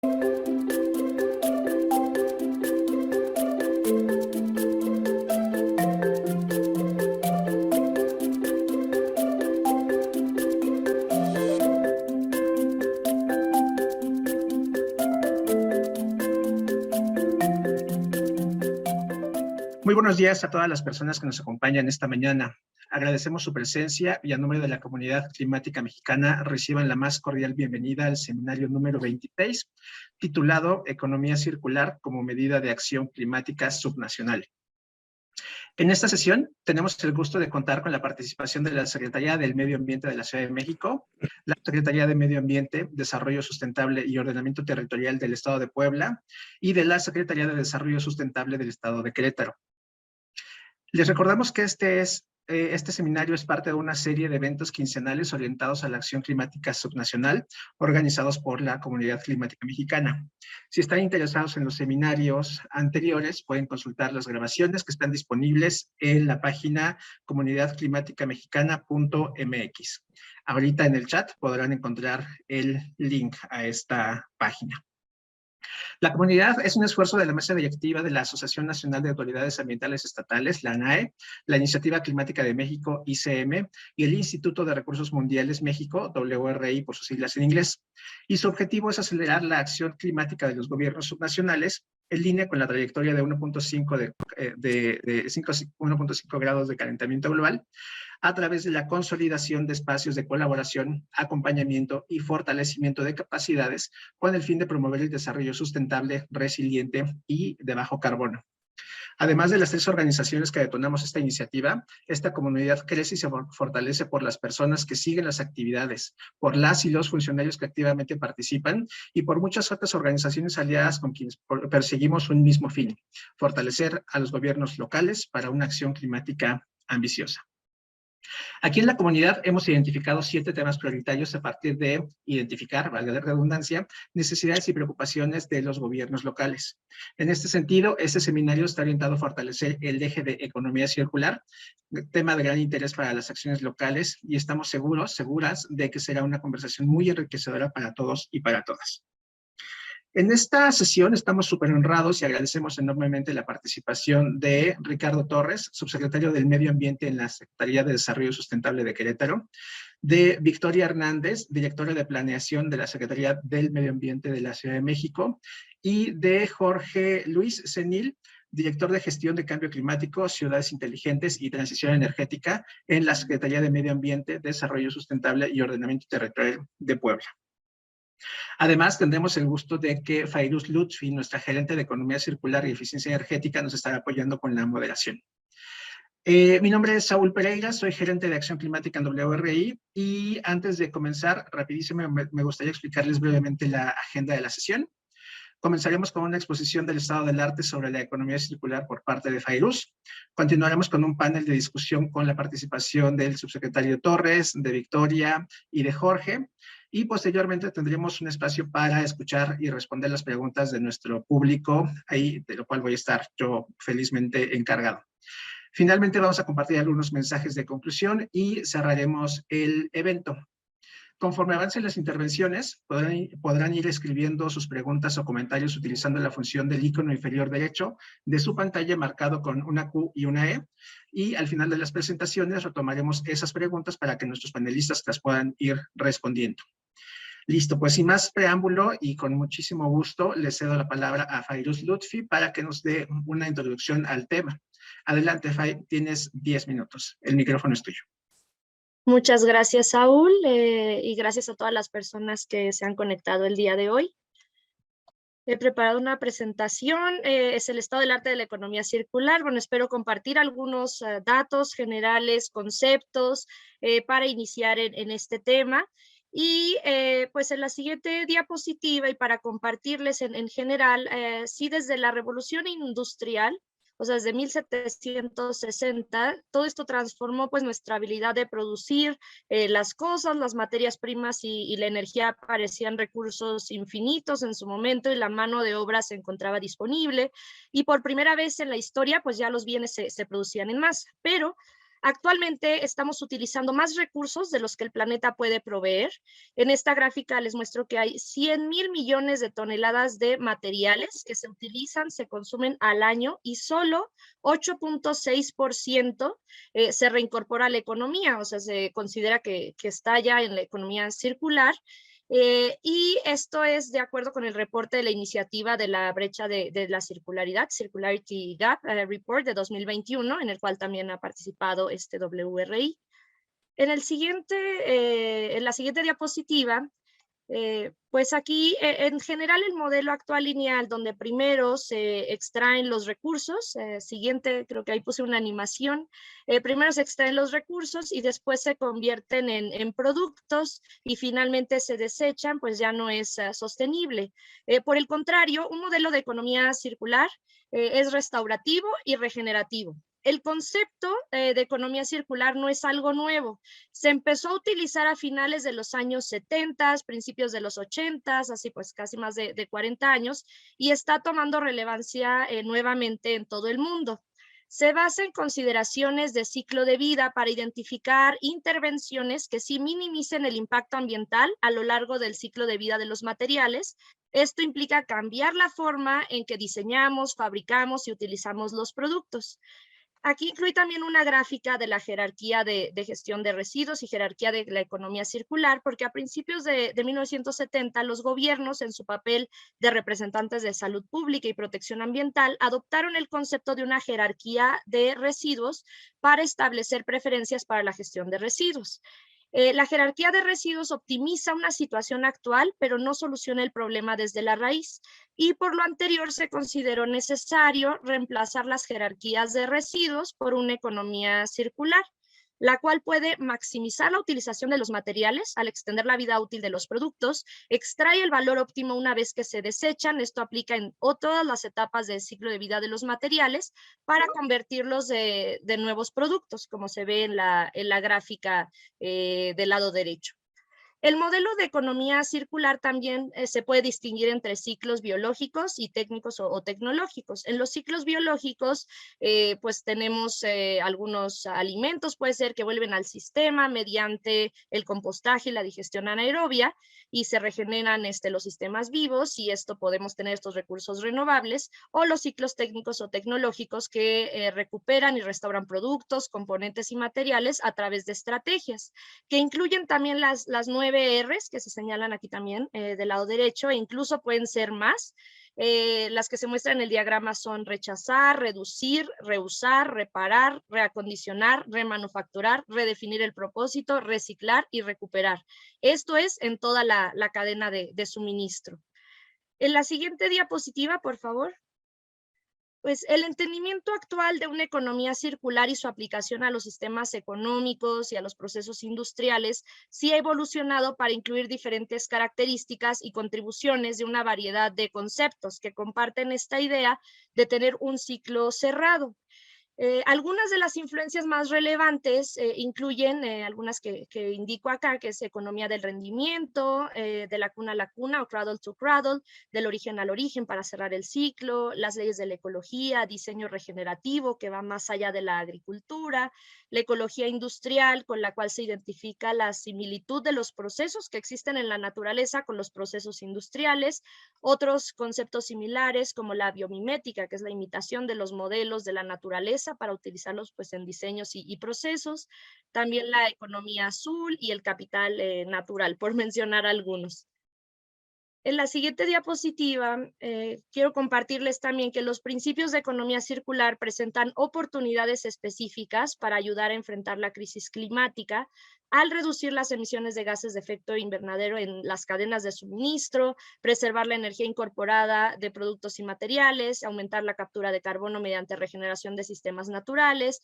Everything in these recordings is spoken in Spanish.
Muy buenos días a todas las personas que nos acompañan esta mañana. Agradecemos su presencia y a nombre de la comunidad climática mexicana reciban la más cordial bienvenida al seminario número 26, titulado Economía Circular como medida de acción climática subnacional. En esta sesión tenemos el gusto de contar con la participación de la Secretaría del Medio Ambiente de la Ciudad de México, la Secretaría de Medio Ambiente, Desarrollo Sustentable y Ordenamiento Territorial del Estado de Puebla y de la Secretaría de Desarrollo Sustentable del Estado de Querétaro. Les recordamos que este seminario es parte de una serie de eventos quincenales orientados a la acción climática subnacional, organizados por la Comunidad Climática Mexicana. Si están interesados en los seminarios anteriores, pueden consultar las grabaciones que están disponibles en la página comunidadclimáticamexicana.mx. Ahorita en el chat podrán encontrar el link a esta página. La comunidad es un esfuerzo de la mesa directiva de la Asociación Nacional de Autoridades Ambientales Estatales, la ANAE, la Iniciativa Climática de México, ICM, y el Instituto de Recursos Mundiales México, WRI por sus siglas en inglés. Y su objetivo es acelerar la acción climática de los gobiernos subnacionales en línea con la trayectoria de 1.5 grados de calentamiento global, a través de la consolidación de espacios de colaboración, acompañamiento y fortalecimiento de capacidades con el fin de promover el desarrollo sustentable, resiliente y de bajo carbono. Además de las 3 organizaciones que detonamos esta iniciativa, esta comunidad crece y se fortalece por las personas que siguen las actividades, por las y los funcionarios que activamente participan y por muchas otras organizaciones aliadas con quienes perseguimos un mismo fin: fortalecer a los gobiernos locales para una acción climática ambiciosa. Aquí en la comunidad hemos identificado 7 temas prioritarios a partir de identificar, valga la redundancia, necesidades y preocupaciones de los gobiernos locales. En este sentido, este seminario está orientado a fortalecer el eje de economía circular, tema de gran interés para las acciones locales, y estamos seguras de que será una conversación muy enriquecedora para todos y para todas. En esta sesión estamos súper honrados y agradecemos enormemente la participación de Ricardo Torres, subsecretario del Medio Ambiente en la Secretaría de Desarrollo Sustentable de Querétaro, de Victoria Hernández, directora de Planeación de la Secretaría del Medio Ambiente de la Ciudad de México, y de Jorge Luis Senil, director de Gestión de Cambio Climático, Ciudades Inteligentes y Transición Energética en la Secretaría de Medio Ambiente, Desarrollo Sustentable y Ordenamiento Territorial de Puebla. Además, tendremos el gusto de que Fairuz Lutfi, nuestra gerente de Economía Circular y Eficiencia Energética, nos estará apoyando con la moderación. Mi nombre es Saúl Pereira, soy gerente de Acción Climática en WRI, y antes de comenzar, rapidísimo, me gustaría explicarles brevemente la agenda de la sesión. Comenzaremos con una exposición del estado del arte sobre la economía circular por parte de Fairuz. Continuaremos con un panel de discusión con la participación del subsecretario Torres, de Victoria y de Jorge. Y posteriormente tendremos un espacio para escuchar y responder las preguntas de nuestro público, ahí de lo cual voy a estar yo felizmente encargado. Finalmente vamos a compartir algunos mensajes de conclusión y cerraremos el evento. Conforme avancen las intervenciones, podrán ir escribiendo sus preguntas o comentarios utilizando la función del icono inferior derecho de su pantalla marcado con una Q y una E, y al final de las presentaciones retomaremos esas preguntas para que nuestros panelistas las puedan ir respondiendo. Listo, pues sin más preámbulo y con muchísimo gusto le cedo la palabra a Fairuz Lutfi para que nos dé una introducción al tema. Adelante, Fay, tienes 10 minutos. El micrófono es tuyo. Muchas gracias, Saúl, y gracias a todas las personas que se han conectado el día de hoy. He preparado una presentación, es el estado del arte de la economía circular. Bueno, espero compartir algunos datos generales, conceptos para iniciar en este tema. Y pues en la siguiente diapositiva y para compartirles en general, sí, desde la revolución industrial, o sea, desde 1760, todo esto transformó pues nuestra habilidad de producir las cosas, las materias primas y la energía parecían recursos infinitos en su momento y la mano de obra se encontraba disponible y por primera vez en la historia pues ya los bienes se producían en masa, pero Actualmente estamos utilizando más recursos de los que el planeta puede proveer. En esta gráfica les muestro que hay 100,000 millones de toneladas de materiales que se utilizan, se consumen al año y solo 8.6% se reincorpora a la economía, o sea, se considera que está ya en la economía circular. Y esto es de acuerdo con el reporte de la iniciativa de la brecha de la circularidad, Circularity Gap Report de 2021, en el cual también ha participado este WRI. En la siguiente diapositiva, pues aquí, en general, el modelo actual lineal, donde primero se extraen los recursos, siguiente, creo que ahí puse una animación, primero se extraen los recursos y después se convierten en productos y finalmente se desechan, pues ya no es sostenible. Por el contrario, un modelo de economía circular es restaurativo y regenerativo. El concepto de economía circular no es algo nuevo. Se empezó a utilizar a finales de los años 70, principios de los 80, así pues casi más de 40 años, y está tomando relevancia nuevamente en todo el mundo. Se basa en consideraciones de ciclo de vida para identificar intervenciones que sí minimicen el impacto ambiental a lo largo del ciclo de vida de los materiales. Esto implica cambiar la forma en que diseñamos, fabricamos y utilizamos los productos. Aquí incluye también una gráfica de la jerarquía de gestión de residuos y jerarquía de la economía circular, porque a principios de 1970 los gobiernos, en su papel de representantes de salud pública y protección ambiental, adoptaron el concepto de una jerarquía de residuos para establecer preferencias para la gestión de residuos. La jerarquía de residuos optimiza una situación actual, pero no soluciona el problema desde la raíz. Y por lo anterior se consideró necesario reemplazar las jerarquías de residuos por una economía circular, la cual puede maximizar la utilización de los materiales al extender la vida útil de los productos, extrae el valor óptimo una vez que se desechan, esto aplica en todas las etapas del ciclo de vida de los materiales, para convertirlos de nuevos productos, como se ve en la gráfica del lado derecho. El modelo de economía circular también se puede distinguir entre ciclos biológicos y técnicos o tecnológicos. En los ciclos biológicos, pues tenemos algunos alimentos, puede ser que vuelven al sistema mediante el compostaje y la digestión anaerobia y se regeneran los sistemas vivos y esto podemos tener estos recursos renovables, o los ciclos técnicos o tecnológicos que recuperan y restauran productos, componentes y materiales a través de estrategias, que incluyen también las 9 R's que se señalan aquí también del lado derecho, e incluso pueden ser más. Las que se muestran en el diagrama son rechazar, reducir, reusar, reparar, reacondicionar, remanufacturar, redefinir el propósito, reciclar y recuperar. Esto es en toda la cadena de suministro. En la siguiente diapositiva, por favor. Pues el entendimiento actual de una economía circular y su aplicación a los sistemas económicos y a los procesos industriales sí ha evolucionado para incluir diferentes características y contribuciones de una variedad de conceptos que comparten esta idea de tener un ciclo cerrado. Algunas de las influencias más relevantes incluyen algunas que indico acá, que es economía del rendimiento, de la cuna a la cuna o cradle to cradle, del origen al origen para cerrar el ciclo, las leyes de la ecología, diseño regenerativo que va más allá de la agricultura, la ecología industrial con la cual se identifica la similitud de los procesos que existen en la naturaleza con los procesos industriales, otros conceptos similares como la biomimética, que es la imitación de los modelos de la naturaleza para utilizarlos pues en diseños y procesos, también la economía azul y el capital natural, por mencionar algunos. En la siguiente diapositiva, quiero compartirles también que los principios de economía circular presentan oportunidades específicas para ayudar a enfrentar la crisis climática al reducir las emisiones de gases de efecto invernadero en las cadenas de suministro, preservar la energía incorporada de productos y materiales, aumentar la captura de carbono mediante regeneración de sistemas naturales.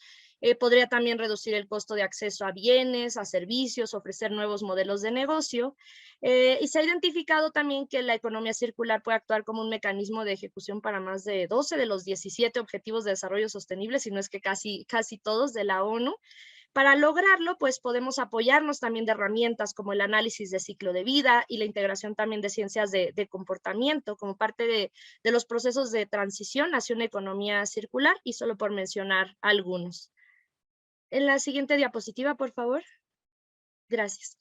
Podría también reducir el costo de acceso a bienes, a servicios, ofrecer nuevos modelos de negocio. Y se ha identificado también que la economía circular puede actuar como un mecanismo de ejecución para más de 12 de los 17 Objetivos de Desarrollo Sostenible, si no es que casi todos de la ONU. Para lograrlo, pues podemos apoyarnos también de herramientas como el análisis de ciclo de vida y la integración también de ciencias de comportamiento como parte de los procesos de transición hacia una economía circular, y solo por mencionar algunos. En la siguiente diapositiva, por favor. Gracias.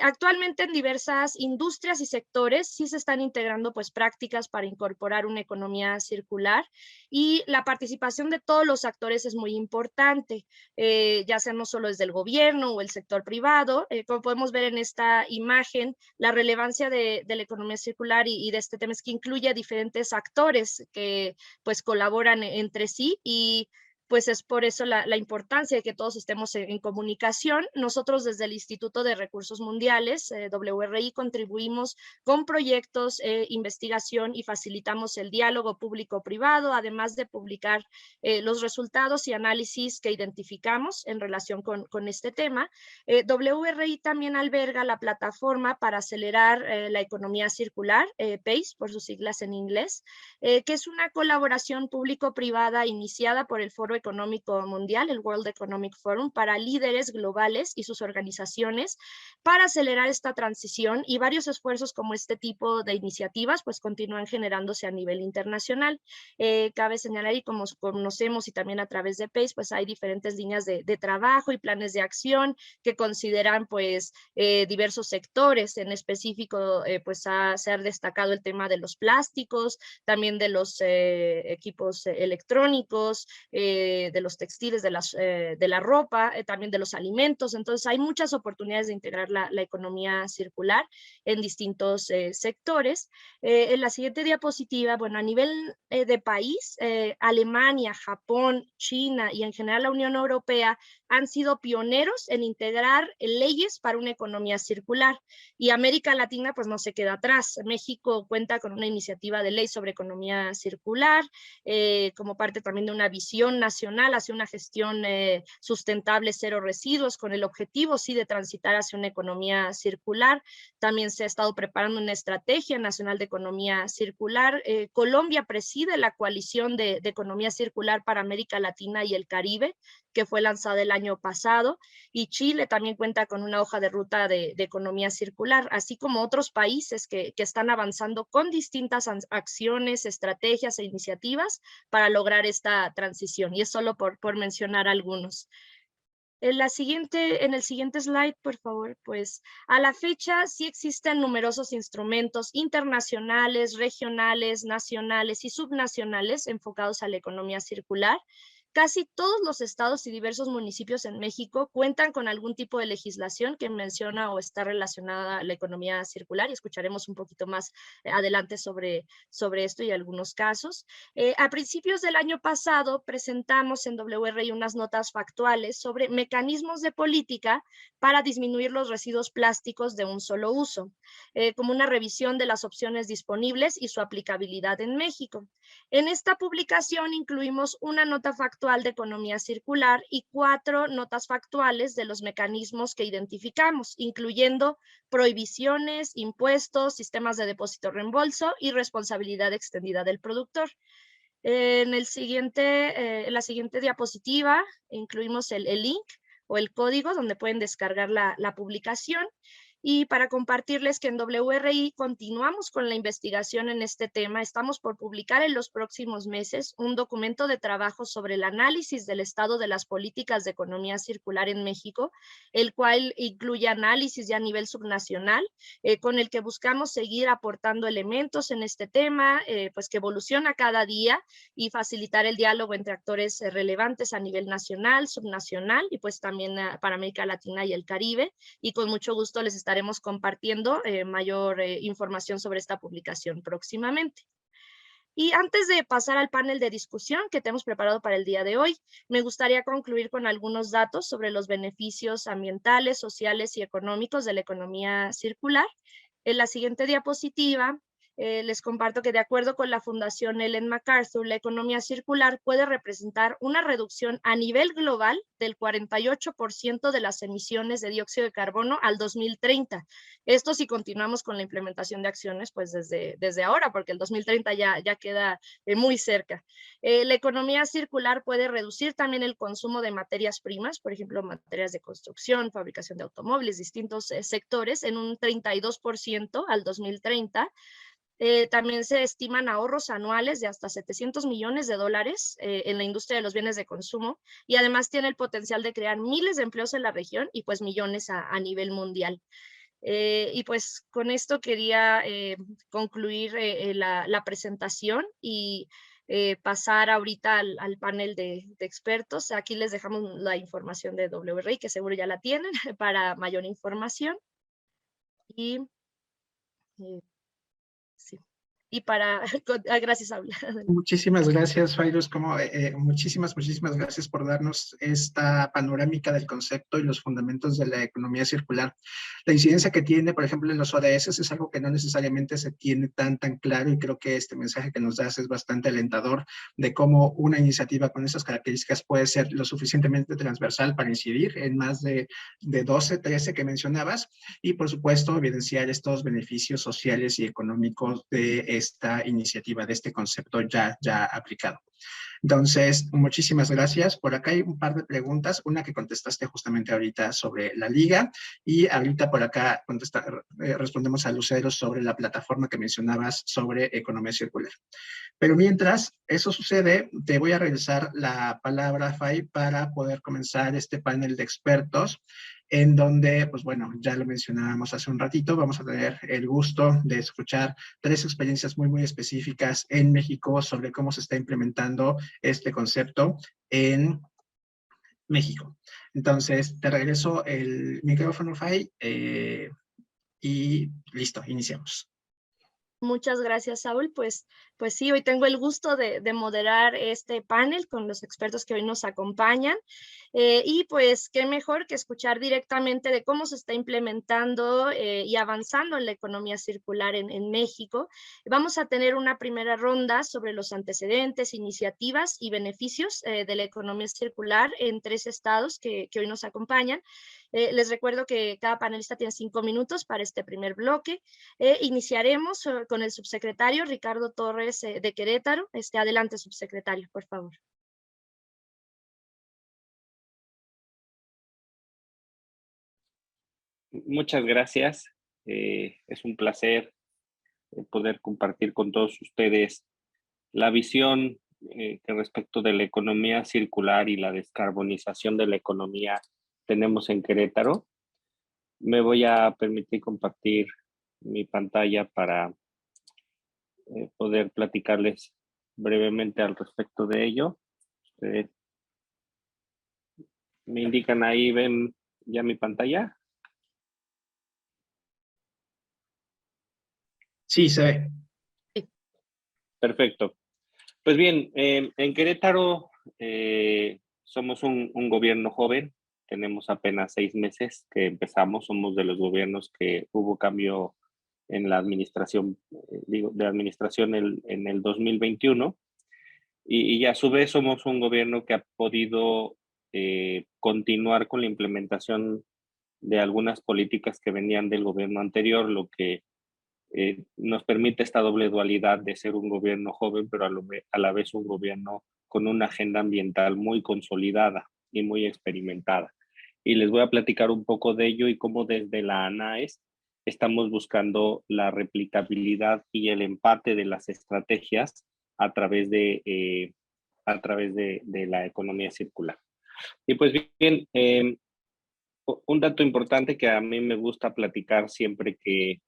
Actualmente en diversas industrias y sectores sí se están integrando pues prácticas para incorporar una economía circular y la participación de todos los actores es muy importante, ya sea no solo desde el gobierno o el sector privado. Como podemos ver en esta imagen, la relevancia de la economía circular y de este tema es que incluye a diferentes actores que pues colaboran entre sí y pues es por eso la importancia de que todos estemos en comunicación. Nosotros desde el Instituto de Recursos Mundiales, WRI, contribuimos con proyectos, investigación y facilitamos el diálogo público-privado, además de publicar los resultados y análisis que identificamos en relación con este tema. WRI también alberga la plataforma para acelerar la economía circular, PACE, por sus siglas en inglés, que es una colaboración público-privada iniciada por el Foro Económico Mundial, el World Economic Forum, para líderes globales y sus organizaciones para acelerar esta transición, y varios esfuerzos como este tipo de iniciativas pues continúan generándose a nivel internacional. Cabe señalar, y como conocemos y también a través de PACE, pues hay diferentes líneas de trabajo y planes de acción que consideran pues diversos sectores. En específico pues se ha destacado el tema de los plásticos, también de los equipos electrónicos, de los textiles, de la ropa, también de los alimentos. Entonces hay muchas oportunidades de integrar la economía circular en distintos sectores. En la siguiente diapositiva, bueno, a nivel de país, Alemania, Japón, China y en general la Unión Europea han sido pioneros en integrar leyes para una economía circular, y América Latina pues no se queda atrás. México cuenta con una iniciativa de ley sobre economía circular, como parte también de una visión nacional hacia una gestión sustentable, cero residuos, con el objetivo sí de transitar hacia una economía circular. También se ha estado preparando una estrategia nacional de economía circular. Colombia preside la coalición de economía circular para América Latina y el Caribe, que fue lanzada el año pasado, y Chile también cuenta con una hoja de ruta de economía circular, así como otros países que están avanzando con distintas acciones, estrategias e iniciativas para lograr esta transición, y es solo por mencionar algunos. En el siguiente slide, por favor, pues a la fecha sí existen numerosos instrumentos internacionales, regionales, nacionales y subnacionales enfocados a la economía circular. Casi todos los estados y diversos municipios en México cuentan con algún tipo de legislación que menciona o está relacionada a la economía circular, y escucharemos un poquito más adelante sobre esto y algunos casos. A principios del año pasado presentamos en WRI unas notas factuales sobre mecanismos de política para disminuir los residuos plásticos de un solo uso, como una revisión de las opciones disponibles y su aplicabilidad en México. En esta publicación incluimos una nota factual de economía circular y 4 notas factuales de los mecanismos que identificamos, incluyendo prohibiciones, impuestos, sistemas de depósito-reembolso y responsabilidad extendida del productor. En la siguiente diapositiva incluimos el link o el código donde pueden descargar la publicación. Y para compartirles que en WRI continuamos con la investigación en este tema, estamos por publicar en los próximos meses un documento de trabajo sobre el análisis del estado de las políticas de economía circular en México, el cual incluye análisis ya a nivel subnacional, con el que buscamos seguir aportando elementos en este tema, pues que evoluciona cada día, y facilitar el diálogo entre actores relevantes a nivel nacional, subnacional y pues también para América Latina y el Caribe, y con mucho gusto les estaremos compartiendo mayor información sobre esta publicación próximamente. Y antes de pasar al panel de discusión que tenemos preparado para el día de hoy, me gustaría concluir con algunos datos sobre los beneficios ambientales, sociales y económicos de la economía circular. En la siguiente diapositiva les comparto que de acuerdo con la Fundación Ellen MacArthur, la economía circular puede representar una reducción a nivel global del 48% de las emisiones de dióxido de carbono al 2030. Esto si continuamos con la implementación de acciones pues desde ahora, porque el 2030 ya queda muy cerca. La economía circular puede reducir también el consumo de materias primas, por ejemplo, materias de construcción, fabricación de automóviles, distintos sectores, en un 32% al 2030. También se estiman ahorros anuales de hasta 700 millones de dólares en la industria de los bienes de consumo, y además tiene el potencial de crear miles de empleos en la región y pues millones a nivel mundial. Y pues con esto quería concluir la presentación y pasar ahorita al panel de expertos. Aquí les dejamos la información de WRI, que seguro ya la tienen, para mayor información. Y sí. Y para, gracias, Aula. Muchísimas gracias, Fairuz. Muchísimas gracias por darnos esta panorámica del concepto y los fundamentos de la economía circular. La incidencia que tiene, por ejemplo, en los ODS es algo que no necesariamente se tiene tan claro, y creo que este mensaje que nos das es bastante alentador de cómo una iniciativa con esas características puede ser lo suficientemente transversal para incidir en más de 12, 13 que mencionabas, y por supuesto evidenciar estos beneficios sociales y económicos de esta iniciativa, de este concepto ya aplicado. Entonces, muchísimas gracias. Por acá hay un par de preguntas, una que contestaste justamente ahorita sobre la liga, y ahorita por acá respondemos a Lucero sobre la plataforma que mencionabas sobre economía circular. Pero mientras eso sucede, te voy a regresar la palabra, Fay, para poder comenzar este panel de expertos, en donde, pues bueno, ya lo mencionábamos hace un ratito, vamos a tener el gusto de escuchar 3 experiencias muy específicas en México sobre cómo se está implementando este concepto en México. Entonces, te regreso el micrófono, Fay, y listo, iniciamos. Muchas gracias, Saúl. Pues sí, hoy tengo el gusto de moderar este panel con los expertos que hoy nos acompañan. Y pues qué mejor que escuchar directamente de cómo se está implementando y avanzando en la economía circular en México. Vamos a tener una primera ronda sobre los antecedentes, iniciativas y beneficios de la economía circular en 3 estados que hoy nos acompañan. Les recuerdo que cada panelista tiene 5 minutos para este primer bloque. Iniciaremos con el subsecretario Ricardo Torres de Querétaro. Adelante, subsecretario, por favor. Muchas gracias. Es un placer poder compartir con todos ustedes la visión que respecto de la economía circular y la descarbonización de la economía tenemos en Querétaro. Me voy a permitir compartir mi pantalla para poder platicarles brevemente al respecto de ello. Me indican ahí, ¿ven ya mi pantalla? Sí, se ve. Sí. Perfecto. Pues bien, en Querétaro somos un gobierno joven, tenemos apenas 6 meses que empezamos, somos de los gobiernos que hubo cambio en la administración, de administración en el 2021, y a su vez somos un gobierno que ha podido continuar con la implementación de algunas políticas que venían del gobierno anterior, lo que nos permite esta doble dualidad de ser un gobierno joven, pero a la vez un gobierno con una agenda ambiental muy consolidada y muy experimentada. Y les voy a platicar un poco de ello y cómo desde la ANAES estamos buscando la replicabilidad y el empate de las estrategias a través de la economía circular. Y pues bien, un dato importante que a mí me gusta platicar siempre que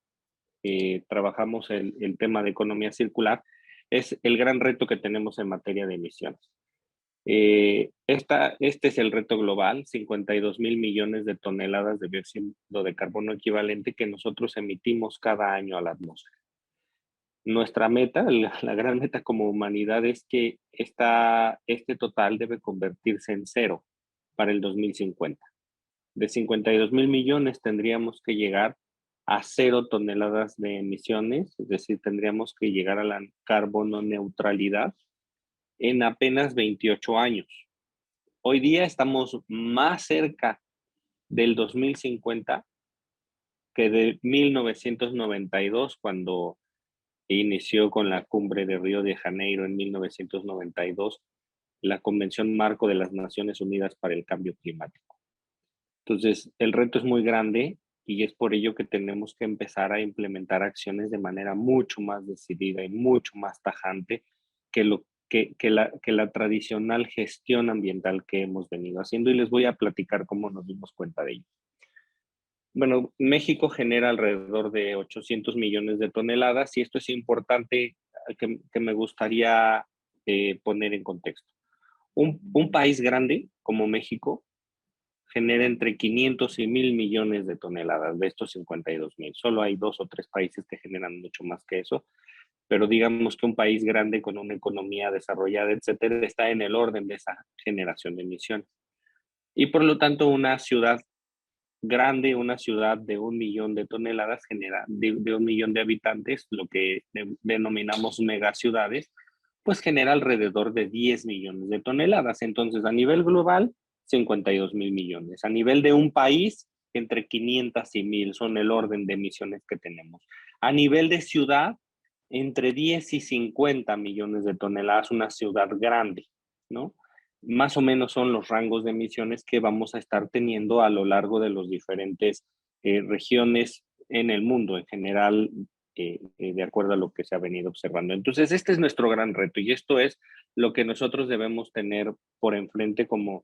trabajamos el tema de economía circular, es el gran reto que tenemos en materia de emisiones. Este es el reto global, 52,000 millones de toneladas de dióxido de carbono equivalente que nosotros emitimos cada año a la atmósfera. Nuestra meta, la gran meta como humanidad, es que este total debe convertirse en 0 para el 2050. De 52,000 millones tendríamos que llegar a 0 toneladas de emisiones, es decir, tendríamos que llegar a la carbono neutralidad en apenas 28 años. Hoy día estamos más cerca del 2050 que de 1992, cuando inició con la cumbre de Río de Janeiro en 1992, la Convención Marco de las Naciones Unidas para el Cambio Climático. Entonces, el reto es muy grande y es por ello que tenemos que empezar a implementar acciones de manera mucho más decidida y mucho más tajante que, que la tradicional gestión ambiental que hemos venido haciendo, y les voy a platicar cómo nos dimos cuenta de ello. Bueno, México genera alrededor de 800 millones de toneladas y esto es importante que me gustaría poner en contexto. Un país grande como México genera entre 500 y 1,000 millones de toneladas de estos 52,000. Solo hay 2 o 3 países que generan mucho más que eso, pero digamos que un país grande con una economía desarrollada, etcétera, está en el orden de esa generación de emisiones. Y por lo tanto, una ciudad grande, una ciudad de 1 millón de toneladas, genera de 1 millón de habitantes, lo que denominamos megaciudades, pues genera alrededor de 10 millones de toneladas. Entonces, a nivel global, 52,000 millones. A nivel de un país, entre 500 y 1,000 son el orden de emisiones que tenemos. A nivel de ciudad, entre 10 y 50 millones de toneladas, una ciudad grande, ¿no? Más o menos son los rangos de emisiones que vamos a estar teniendo a lo largo de las diferentes regiones en el mundo en general, de acuerdo a lo que se ha venido observando. Entonces, este es nuestro gran reto y esto es lo que nosotros debemos tener por enfrente como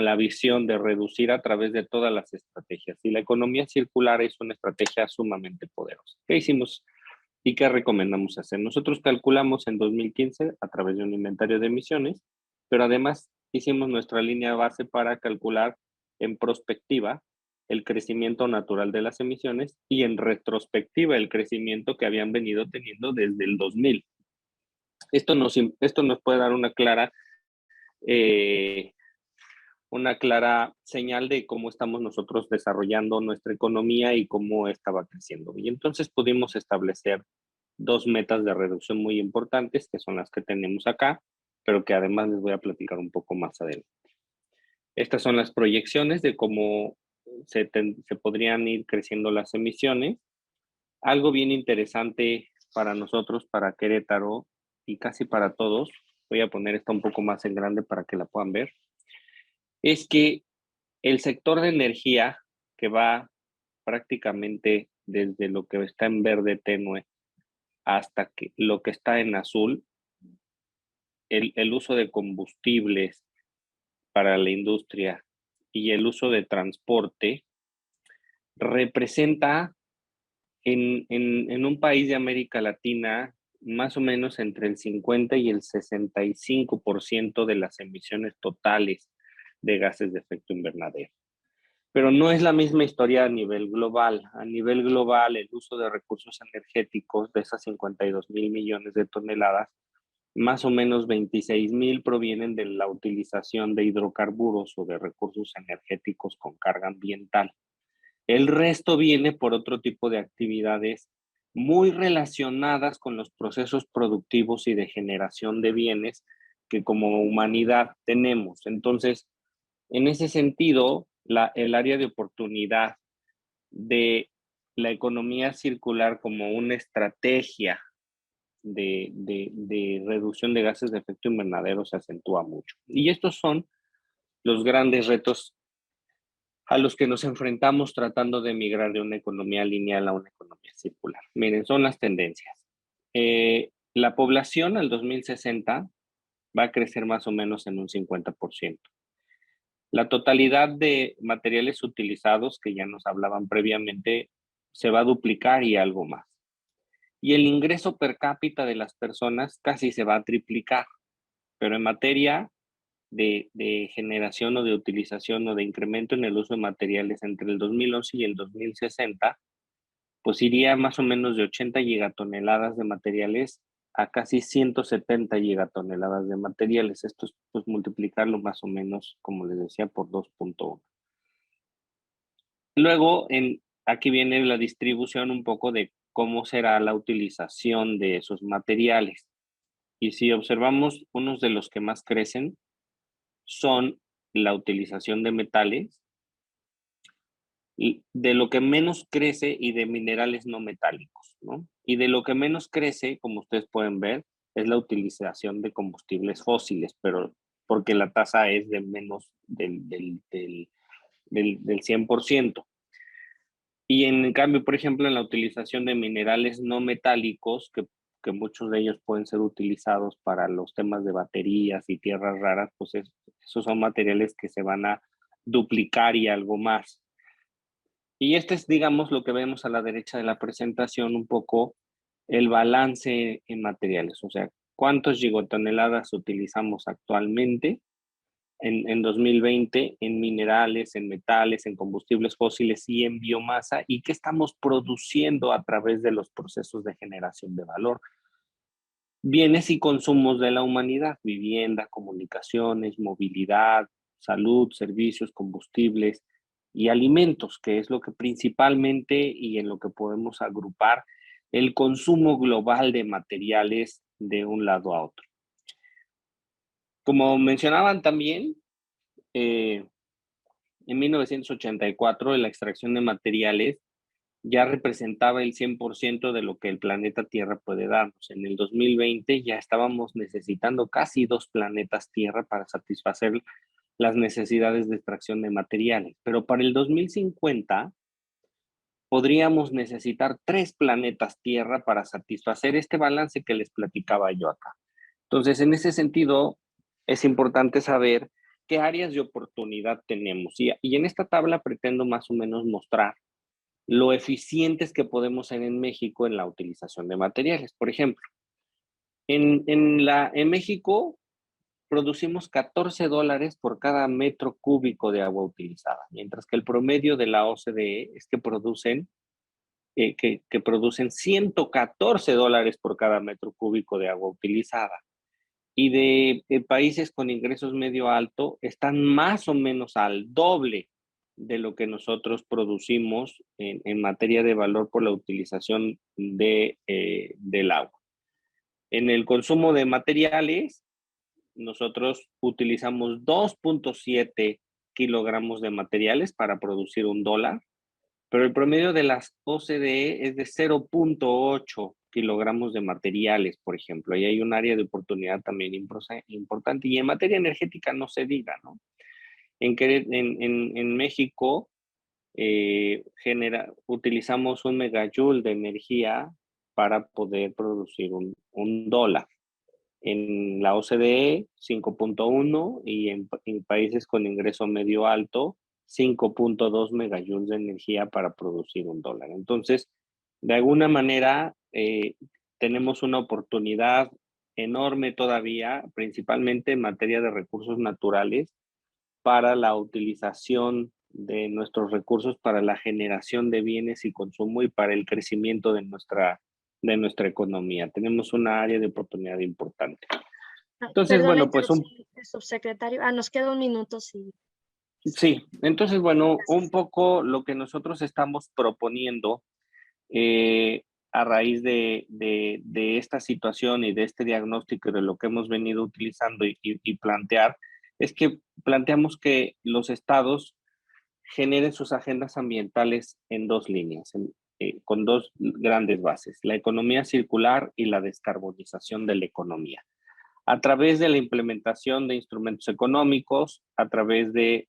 la visión de reducir a través de todas las estrategias. Y la economía circular es una estrategia sumamente poderosa. ¿Qué hicimos y qué recomendamos hacer? Nosotros calculamos en 2015 a través de un inventario de emisiones, pero además hicimos nuestra línea base para calcular en prospectiva el crecimiento natural de las emisiones y en retrospectiva el crecimiento que habían venido teniendo desde el 2000. Esto nos puede dar una clara señal de cómo estamos nosotros desarrollando nuestra economía y cómo estaba creciendo. Y entonces pudimos establecer 2 metas de reducción muy importantes, que son las que tenemos acá, pero que además les voy a platicar un poco más adelante. Estas son las proyecciones de cómo se podrían ir creciendo las emisiones. Algo bien interesante para nosotros, para Querétaro y casi para todos, voy a poner esto un poco más en grande para que la puedan ver, es que el sector de energía, que va prácticamente desde lo que está en verde tenue hasta lo que está en azul, el uso de combustibles para la industria y el uso de transporte, representa en un país de América Latina más o menos entre el 50 y el 65% de las emisiones totales de gases de efecto invernadero. Pero no es la misma historia a nivel global. A nivel global, el uso de recursos energéticos de esas 52,000 millones de toneladas, más o menos 26,000 provienen de la utilización de hidrocarburos o de recursos energéticos con carga ambiental. El resto viene por otro tipo de actividades muy relacionadas con los procesos productivos y de generación de bienes que como humanidad tenemos. Entonces, en ese sentido, el área de oportunidad de la economía circular como una estrategia de reducción de gases de efecto invernadero se acentúa mucho. Y estos son los grandes retos a los que nos enfrentamos tratando de migrar de una economía lineal a una economía circular. Miren, son las tendencias. La población al 2060 va a crecer más o menos en un 50%. La totalidad de materiales utilizados, que ya nos hablaban previamente, se va a duplicar y algo más. Y el ingreso per cápita de las personas casi se va a triplicar, pero en materia de generación o de utilización o de incremento en el uso de materiales entre el 2011 y el 2060, pues iría más o menos de 80 gigatoneladas de materiales a casi 170 gigatoneladas de materiales. Esto es pues multiplicarlo más o menos, como les decía, por 2.1. Luego, aquí viene la distribución un poco de cómo será la utilización de esos materiales. Y si observamos, unos de los que más crecen son la utilización de metales, y de lo que menos crece y de minerales no metálicos, ¿no? Y de lo que menos crece, como ustedes pueden ver, es la utilización de combustibles fósiles, pero porque la tasa es de menos del 100%. Y en cambio, por ejemplo, en la utilización de minerales no metálicos, que muchos de ellos pueden ser utilizados para los temas de baterías y tierras raras, pues esos son materiales que se van a duplicar y algo más. Y este es, digamos, lo que vemos a la derecha de la presentación, un poco el balance en materiales, o sea, cuántos gigatoneladas utilizamos actualmente en 2020 en minerales, en metales, en combustibles fósiles y en biomasa, y qué estamos produciendo a través de los procesos de generación de valor. Bienes y consumos de la humanidad, vivienda, comunicaciones, movilidad, salud, servicios, combustibles y alimentos, que es lo que principalmente y en lo que podemos agrupar el consumo global de materiales de un lado a otro. Como mencionaban también, en 1984 la extracción de materiales ya representaba el 100% de lo que el planeta Tierra puede darnos. En el 2020 ya estábamos necesitando casi 2 planetas Tierra para satisfacer las necesidades de extracción de materiales. Pero para el 2050 podríamos necesitar 3 planetas Tierra para satisfacer este balance que les platicaba yo acá. Entonces, en ese sentido, es importante saber qué áreas de oportunidad tenemos. Y en esta tabla pretendo más o menos mostrar lo eficientes que podemos ser en México en la utilización de materiales. Por ejemplo, en México producimos $14 por cada metro cúbico de agua utilizada, mientras que el promedio de la OCDE es que producen $114 por cada metro cúbico de agua utilizada. Y de países con ingresos medio alto están más o menos al doble de lo que nosotros producimos en materia de valor por la utilización del agua. En el consumo de materiales, nosotros utilizamos 2.7 kilogramos de materiales para producir $1, pero el promedio de las OCDE es de 0.8 kilogramos de materiales, por ejemplo. Ahí hay un área de oportunidad también importante. Y en materia energética no se diga, ¿no? En México utilizamos 1 megajoule de energía para poder producir un dólar. En la OCDE, 5.1, y en países con ingreso medio alto, 5.2 megajoules de energía para producir $1. Entonces, de alguna manera, tenemos una oportunidad enorme todavía, principalmente en materia de recursos naturales, para la utilización de nuestros recursos para la generación de bienes y consumo y para el crecimiento de nuestra economía. Tenemos una área de oportunidad importante. Entonces, Perdón la bueno, pues interrupción, subsecretario. Nos queda un minuto, sí. sí. Entonces, bueno, un poco lo que nosotros estamos proponiendo a raíz de esta situación y de este diagnóstico de lo que hemos venido utilizando y plantear, es que planteamos que los estados generen sus agendas ambientales en 2 líneas, con 2 grandes bases, la economía circular y la descarbonización de la economía, a través de la implementación de instrumentos económicos, a través de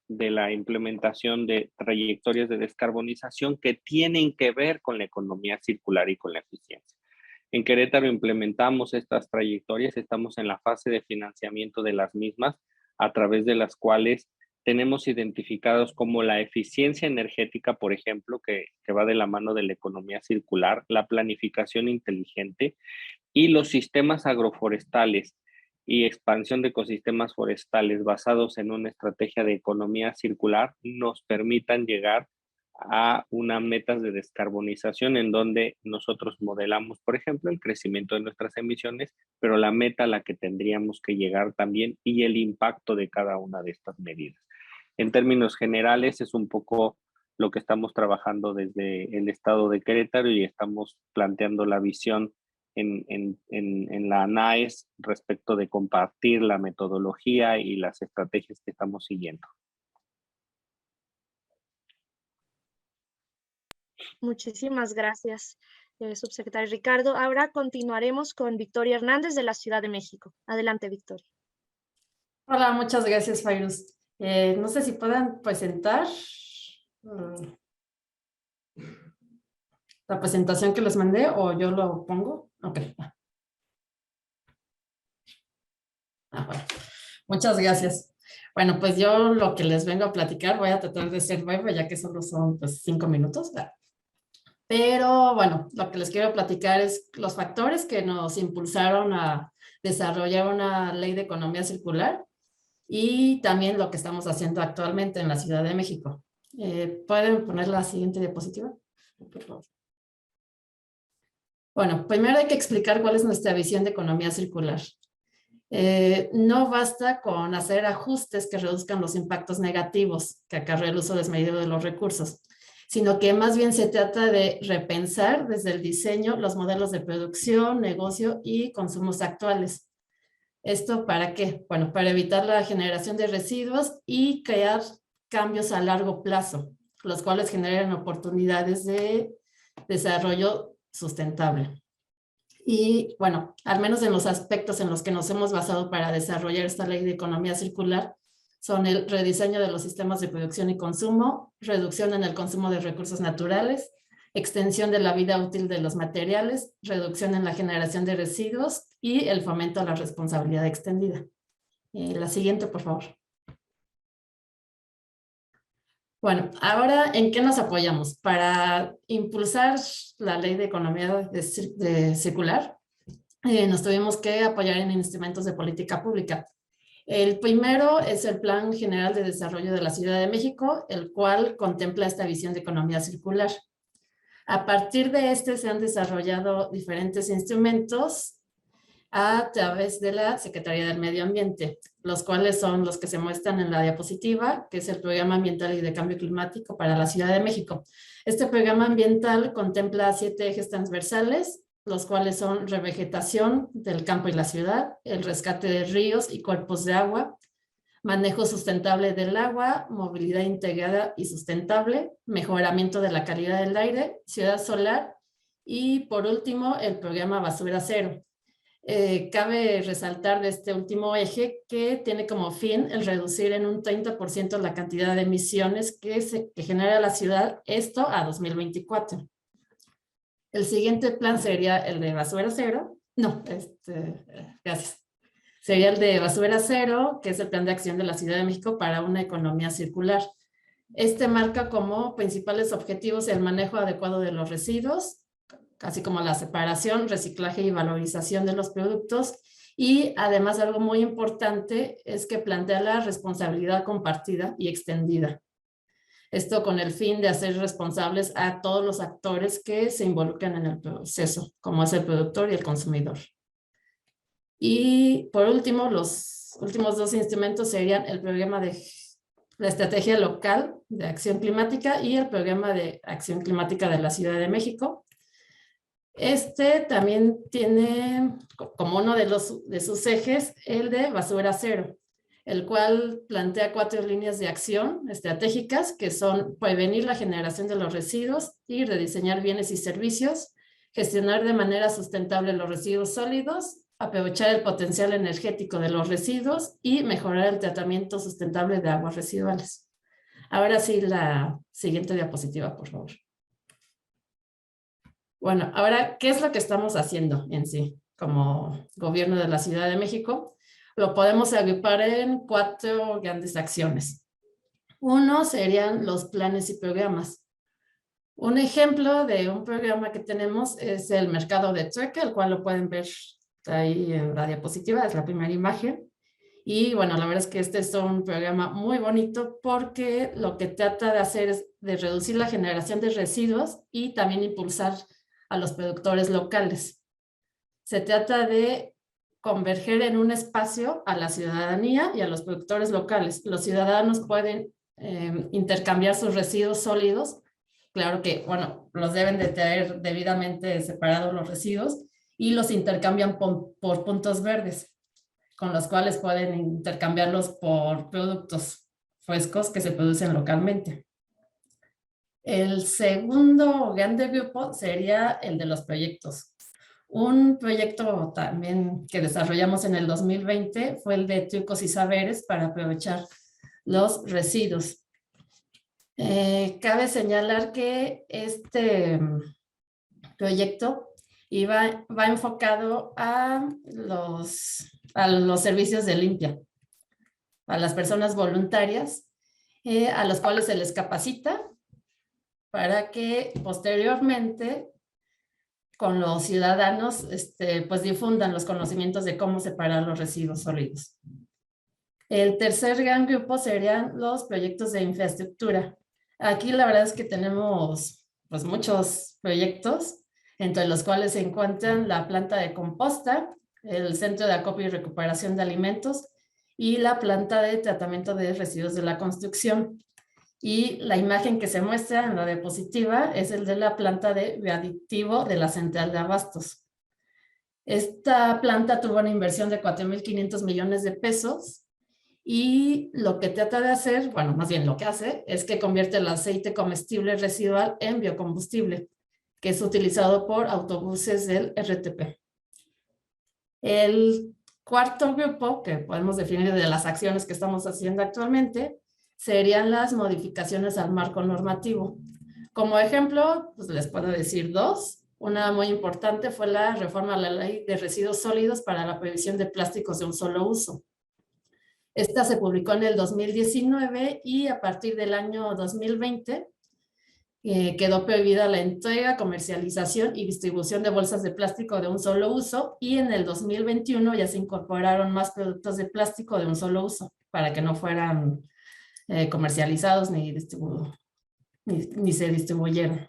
la implementación de trayectorias de descarbonización que tienen que ver con la economía circular y con la eficiencia. En Querétaro implementamos estas trayectorias, estamos en la fase de financiamiento de las mismas, a través de las cuales tenemos identificados como la eficiencia energética, por ejemplo, que va de la mano de la economía circular, la planificación inteligente y los sistemas agroforestales y expansión de ecosistemas forestales basados en una estrategia de economía circular nos permitan llegar a unas metas de descarbonización en donde nosotros modelamos, por ejemplo, el crecimiento de nuestras emisiones, pero la meta a la que tendríamos que llegar también y el impacto de cada una de estas medidas. En términos generales, es un poco lo que estamos trabajando desde el estado de Querétaro y estamos planteando la visión en la ANAES respecto de compartir la metodología y las estrategias que estamos siguiendo. Muchísimas gracias, subsecretario Ricardo. Ahora continuaremos con Victoria Hernández de la Ciudad de México. Adelante, Victoria. Hola, muchas gracias, Fairuz. No sé si puedan presentar. la presentación que les mandé o yo lo pongo. Ok. Bueno. Muchas gracias. Bueno, pues yo lo que les vengo a platicar, voy a tratar de ser breve, ya que solo son pues 5 minutos. Pero bueno, lo que les quiero platicar es los factores que nos impulsaron a desarrollar una ley de economía circular y también lo que estamos haciendo actualmente en la Ciudad de México. ¿Pueden poner la siguiente diapositiva? Por favor. Bueno, primero hay que explicar cuál es nuestra visión de economía circular. No basta con hacer ajustes que reduzcan los impactos negativos que acarrea el uso desmedido de los recursos, sino que más bien se trata de repensar desde el diseño los modelos de producción, negocio y consumos actuales. ¿Esto para qué? Bueno, para evitar la generación de residuos y crear cambios a largo plazo, los cuales generen oportunidades de desarrollo sustentable. Y bueno, al menos en los aspectos en los que nos hemos basado para desarrollar esta ley de economía circular, son el rediseño de los sistemas de producción y consumo, reducción en el consumo de recursos naturales, extensión de la vida útil de los materiales, reducción en la generación de residuos y el fomento a la responsabilidad extendida. La siguiente, por favor. Bueno, ahora, ¿en qué nos apoyamos? Para impulsar la ley de economía circular, nos tuvimos que apoyar en instrumentos de política pública. El primero es el Plan General de Desarrollo de la Ciudad de México, el cual contempla esta visión de economía circular. A partir de este se han desarrollado diferentes instrumentos a través de la Secretaría del Medio Ambiente, los cuales son los que se muestran en la diapositiva, que es el Programa Ambiental y de Cambio Climático para la Ciudad de México. Este programa ambiental contempla 7 ejes transversales, los cuales son revegetación del campo y la ciudad, el rescate de ríos y cuerpos de agua, manejo sustentable del agua, movilidad integrada y sustentable, mejoramiento de la calidad del aire, ciudad solar y por último el programa Basura Cero. Cabe resaltar de este último eje que tiene como fin el reducir en un 30% la cantidad de emisiones que genera la ciudad, esto a 2024. El siguiente plan sería el de Basura Cero. No, gracias. Sería el de Basura Cero, que es el plan de acción de la Ciudad de México para una economía circular. Este marca como principales objetivos el manejo adecuado de los residuos, así como la separación, reciclaje y valorización de los productos. Y además algo muy importante es que plantea la responsabilidad compartida y extendida. Esto con el fin de hacer responsables a todos los actores que se involucran en el proceso, como es el productor y el consumidor. Y por último, los últimos 2 instrumentos serían el programa de la estrategia local de acción climática y el programa de acción climática de la Ciudad de México. Este también tiene como uno de sus ejes el de Basura Cero, el cual plantea 4 líneas de acción estratégicas que son prevenir la generación de los residuos y rediseñar bienes y servicios, gestionar de manera sustentable los residuos sólidos, aprovechar el potencial energético de los residuos y mejorar el tratamiento sustentable de aguas residuales. Ahora sí, la siguiente diapositiva, por favor. Bueno, ahora, ¿qué es lo que estamos haciendo en sí como gobierno de la Ciudad de México? Lo podemos agrupar en 4 grandes acciones. Uno serían los planes y programas. Un ejemplo de un programa que tenemos es el mercado de trueque, el cual lo pueden ver ahí en la diapositiva, es la primera imagen. Y bueno, la verdad es que este es un programa muy bonito porque lo que trata de hacer es de reducir la generación de residuos y también impulsar a los productores locales. Se trata de converger en un espacio a la ciudadanía y a los productores locales. Los ciudadanos pueden intercambiar sus residuos sólidos. Claro que, bueno, los deben de tener debidamente separados los residuos y los intercambian por puntos verdes, con los cuales pueden intercambiarlos por productos frescos que se producen localmente. El segundo grande grupo sería el de los proyectos. Un proyecto también que desarrollamos en el 2020 fue el de trucos y saberes para aprovechar los residuos. Cabe señalar que este proyecto y va enfocado a los servicios de limpia, a las personas voluntarias, a los cuales se les capacita para que posteriormente con los ciudadanos pues difundan los conocimientos de cómo separar los residuos sólidos. El tercer gran grupo serían los proyectos de infraestructura. Aquí la verdad es que tenemos pues muchos proyectos, entre los cuales se encuentran la planta de composta, el centro de acopio y recuperación de alimentos y la planta de tratamiento de residuos de la construcción. Y la imagen que se muestra en la diapositiva es el de la planta de bioaditivo de la central de abastos. Esta planta tuvo una inversión de 4.500 millones de pesos y lo que trata de hacer, bueno, más bien lo que hace, es que convierte el aceite comestible residual en biocombustible, que es utilizado por autobuses del RTP. El cuarto grupo, que podemos definir de las acciones que estamos haciendo actualmente, serían las modificaciones al marco normativo. Como ejemplo, pues les puedo decir dos. Una muy importante fue la reforma a la Ley de Residuos Sólidos para la prohibición de plásticos de un solo uso. Esta se publicó en el 2019 y a partir del año 2020 quedó prohibida la entrega, comercialización y distribución de bolsas de plástico de un solo uso, y en el 2021 ya se incorporaron más productos de plástico de un solo uso para que no fueran comercializados ni se distribuyeron.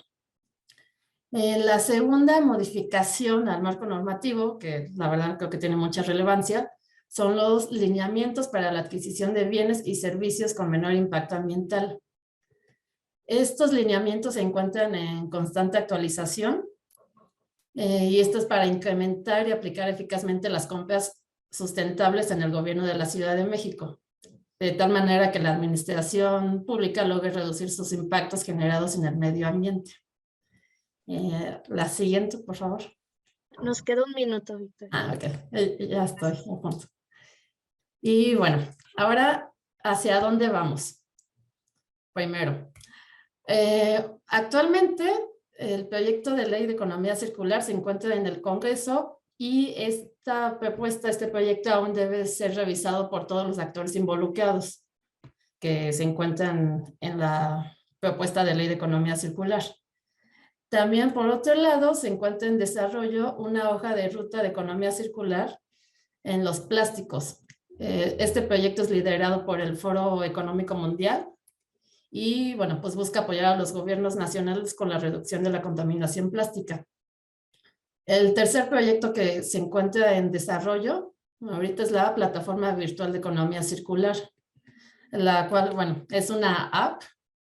La segunda modificación al marco normativo, que la verdad creo que tiene mucha relevancia, son los lineamientos para la adquisición de bienes y servicios con menor impacto ambiental. Estos lineamientos se encuentran en constante actualización y esto es para incrementar y aplicar eficazmente las compras sustentables en el gobierno de la Ciudad de México, de tal manera que la administración pública logre reducir sus impactos generados en el medio ambiente. La siguiente, por favor. Nos queda un minuto, Victoria. Ok, ya estoy a punto. Y bueno, ahora, ¿hacia dónde vamos? Primero, actualmente el proyecto de ley de economía circular se encuentra en el Congreso y esta propuesta, este proyecto aún debe ser revisado por todos los actores involucrados que se encuentran en la propuesta de ley de economía circular. También, por otro lado, se encuentra en desarrollo una hoja de ruta de economía circular en los plásticos. Este proyecto es liderado por el Foro Económico Mundial y, bueno, pues busca apoyar a los gobiernos nacionales con la reducción de la contaminación plástica. El tercer proyecto que se encuentra en desarrollo ahorita es la Plataforma Virtual de Economía Circular, la cual, bueno, es una app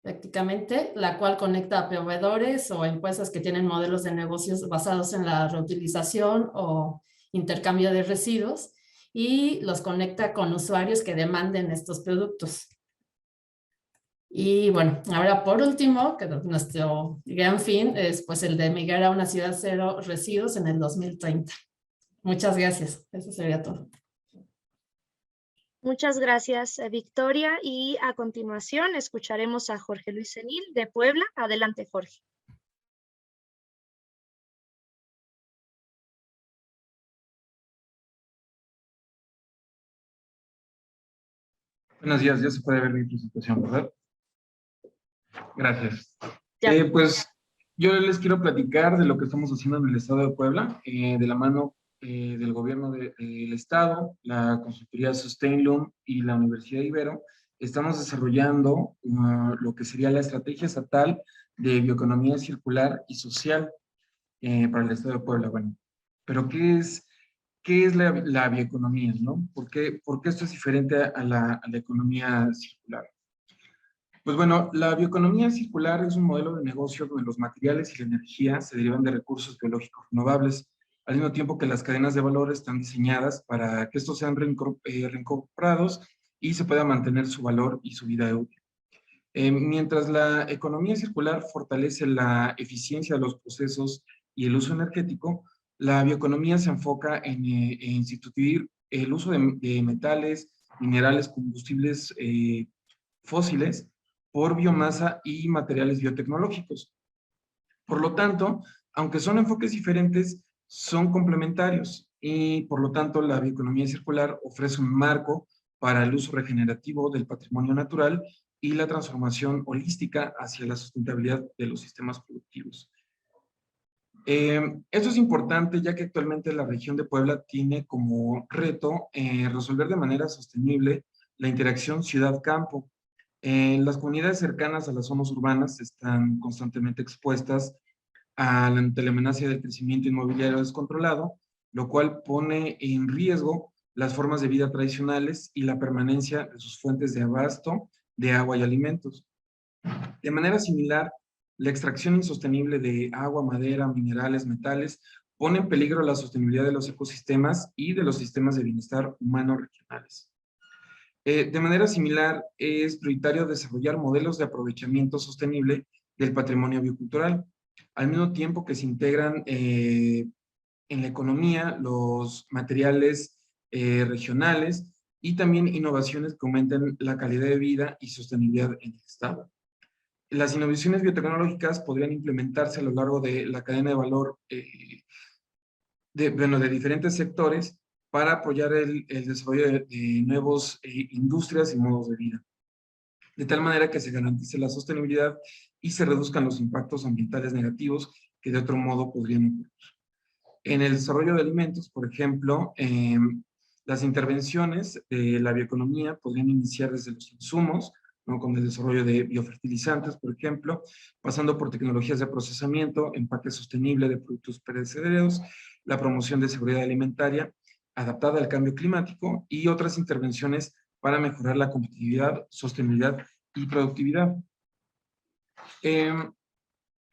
prácticamente, la cual conecta a proveedores o empresas que tienen modelos de negocios basados en la reutilización o intercambio de residuos y los conecta con usuarios que demanden estos productos. Y bueno, ahora por último, que nuestro gran fin es pues el de migrar a una ciudad cero residuos en el 2030. Muchas gracias. Eso sería todo. Muchas gracias, Victoria. Y a continuación escucharemos a Jorge Luis Senil de Puebla. Adelante, Jorge. Buenos días, ya se puede ver mi presentación, ¿verdad? Gracias. Ya. Pues yo les quiero platicar de lo que estamos haciendo en el estado de Puebla, de la mano del gobierno del estado, la consultoría Sustainloom y la Universidad Ibero. Estamos desarrollando lo que sería la estrategia estatal de bioeconomía circular y social para el estado de Puebla. Bueno, pero ¿qué es la bioeconomía, ¿no? ¿Por qué esto es diferente a la economía circular? Pues bueno, la bioeconomía circular es un modelo de negocio donde los materiales y la energía se derivan de recursos biológicos renovables, al mismo tiempo que las cadenas de valor están diseñadas para que estos sean reincorporados y se pueda mantener su valor y su vida útil. Mientras la economía circular fortalece la eficiencia de los procesos y el uso energético, la bioeconomía se enfoca en sustituir el uso de metales, minerales, combustibles fósiles por biomasa y materiales biotecnológicos. Por lo tanto, Aunque son enfoques diferentes, son complementarios y por lo tanto la bioeconomía circular ofrece un marco para el uso regenerativo del patrimonio natural y la transformación holística hacia la sustentabilidad de los sistemas productivos. Esto es importante ya que actualmente la región de Puebla tiene como reto resolver de manera sostenible la interacción ciudad-campo. Las comunidades cercanas a las zonas urbanas están constantemente expuestas ante la amenaza del crecimiento inmobiliario descontrolado, lo cual pone en riesgo las formas de vida tradicionales y la permanencia de sus fuentes de abasto de agua y alimentos. De manera similar, la extracción insostenible de agua, madera, minerales, metales, pone en peligro la sostenibilidad de los ecosistemas y de los sistemas de bienestar humano regionales. De manera similar, es prioritario desarrollar modelos de aprovechamiento sostenible del patrimonio biocultural, al mismo tiempo que se integran en la economía los materiales regionales y también innovaciones que aumenten la calidad de vida y sostenibilidad en el Estado. Las innovaciones biotecnológicas podrían implementarse a lo largo de la cadena de valor de diferentes sectores para apoyar el desarrollo de nuevas industrias y modos de vida, de tal manera que se garantice la sostenibilidad y se reduzcan los impactos ambientales negativos que de otro modo podrían ocurrir. En el desarrollo de alimentos, por ejemplo, las intervenciones de la bioeconomía podrían iniciar desde los insumos, ¿no? Con el desarrollo de biofertilizantes, por ejemplo, pasando por tecnologías de procesamiento, empaque sostenible de productos perecederos, la promoción de seguridad alimentaria adaptada al cambio climático y otras intervenciones para mejorar la competitividad, sostenibilidad y productividad. El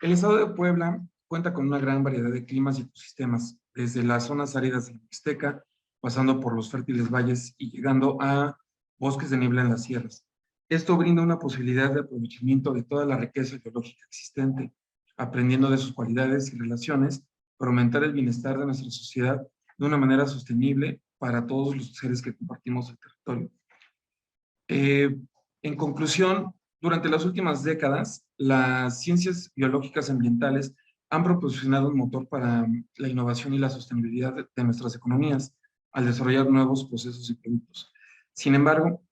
estado de Puebla cuenta con una gran variedad de climas y ecosistemas, desde las zonas áridas de la Mixteca, pasando por los fértiles valles y llegando a bosques de niebla en las sierras. Esto brinda una posibilidad de aprovechamiento de toda la riqueza geológica existente, aprendiendo de sus cualidades y relaciones para aumentar el bienestar de nuestra sociedad de una manera sostenible para todos los seres que compartimos el territorio. En conclusión, durante las últimas décadas, las ciencias biológicas ambientales han proporcionado un motor para la innovación y la sostenibilidad de nuestras economías al desarrollar nuevos procesos y productos. Sin embargo,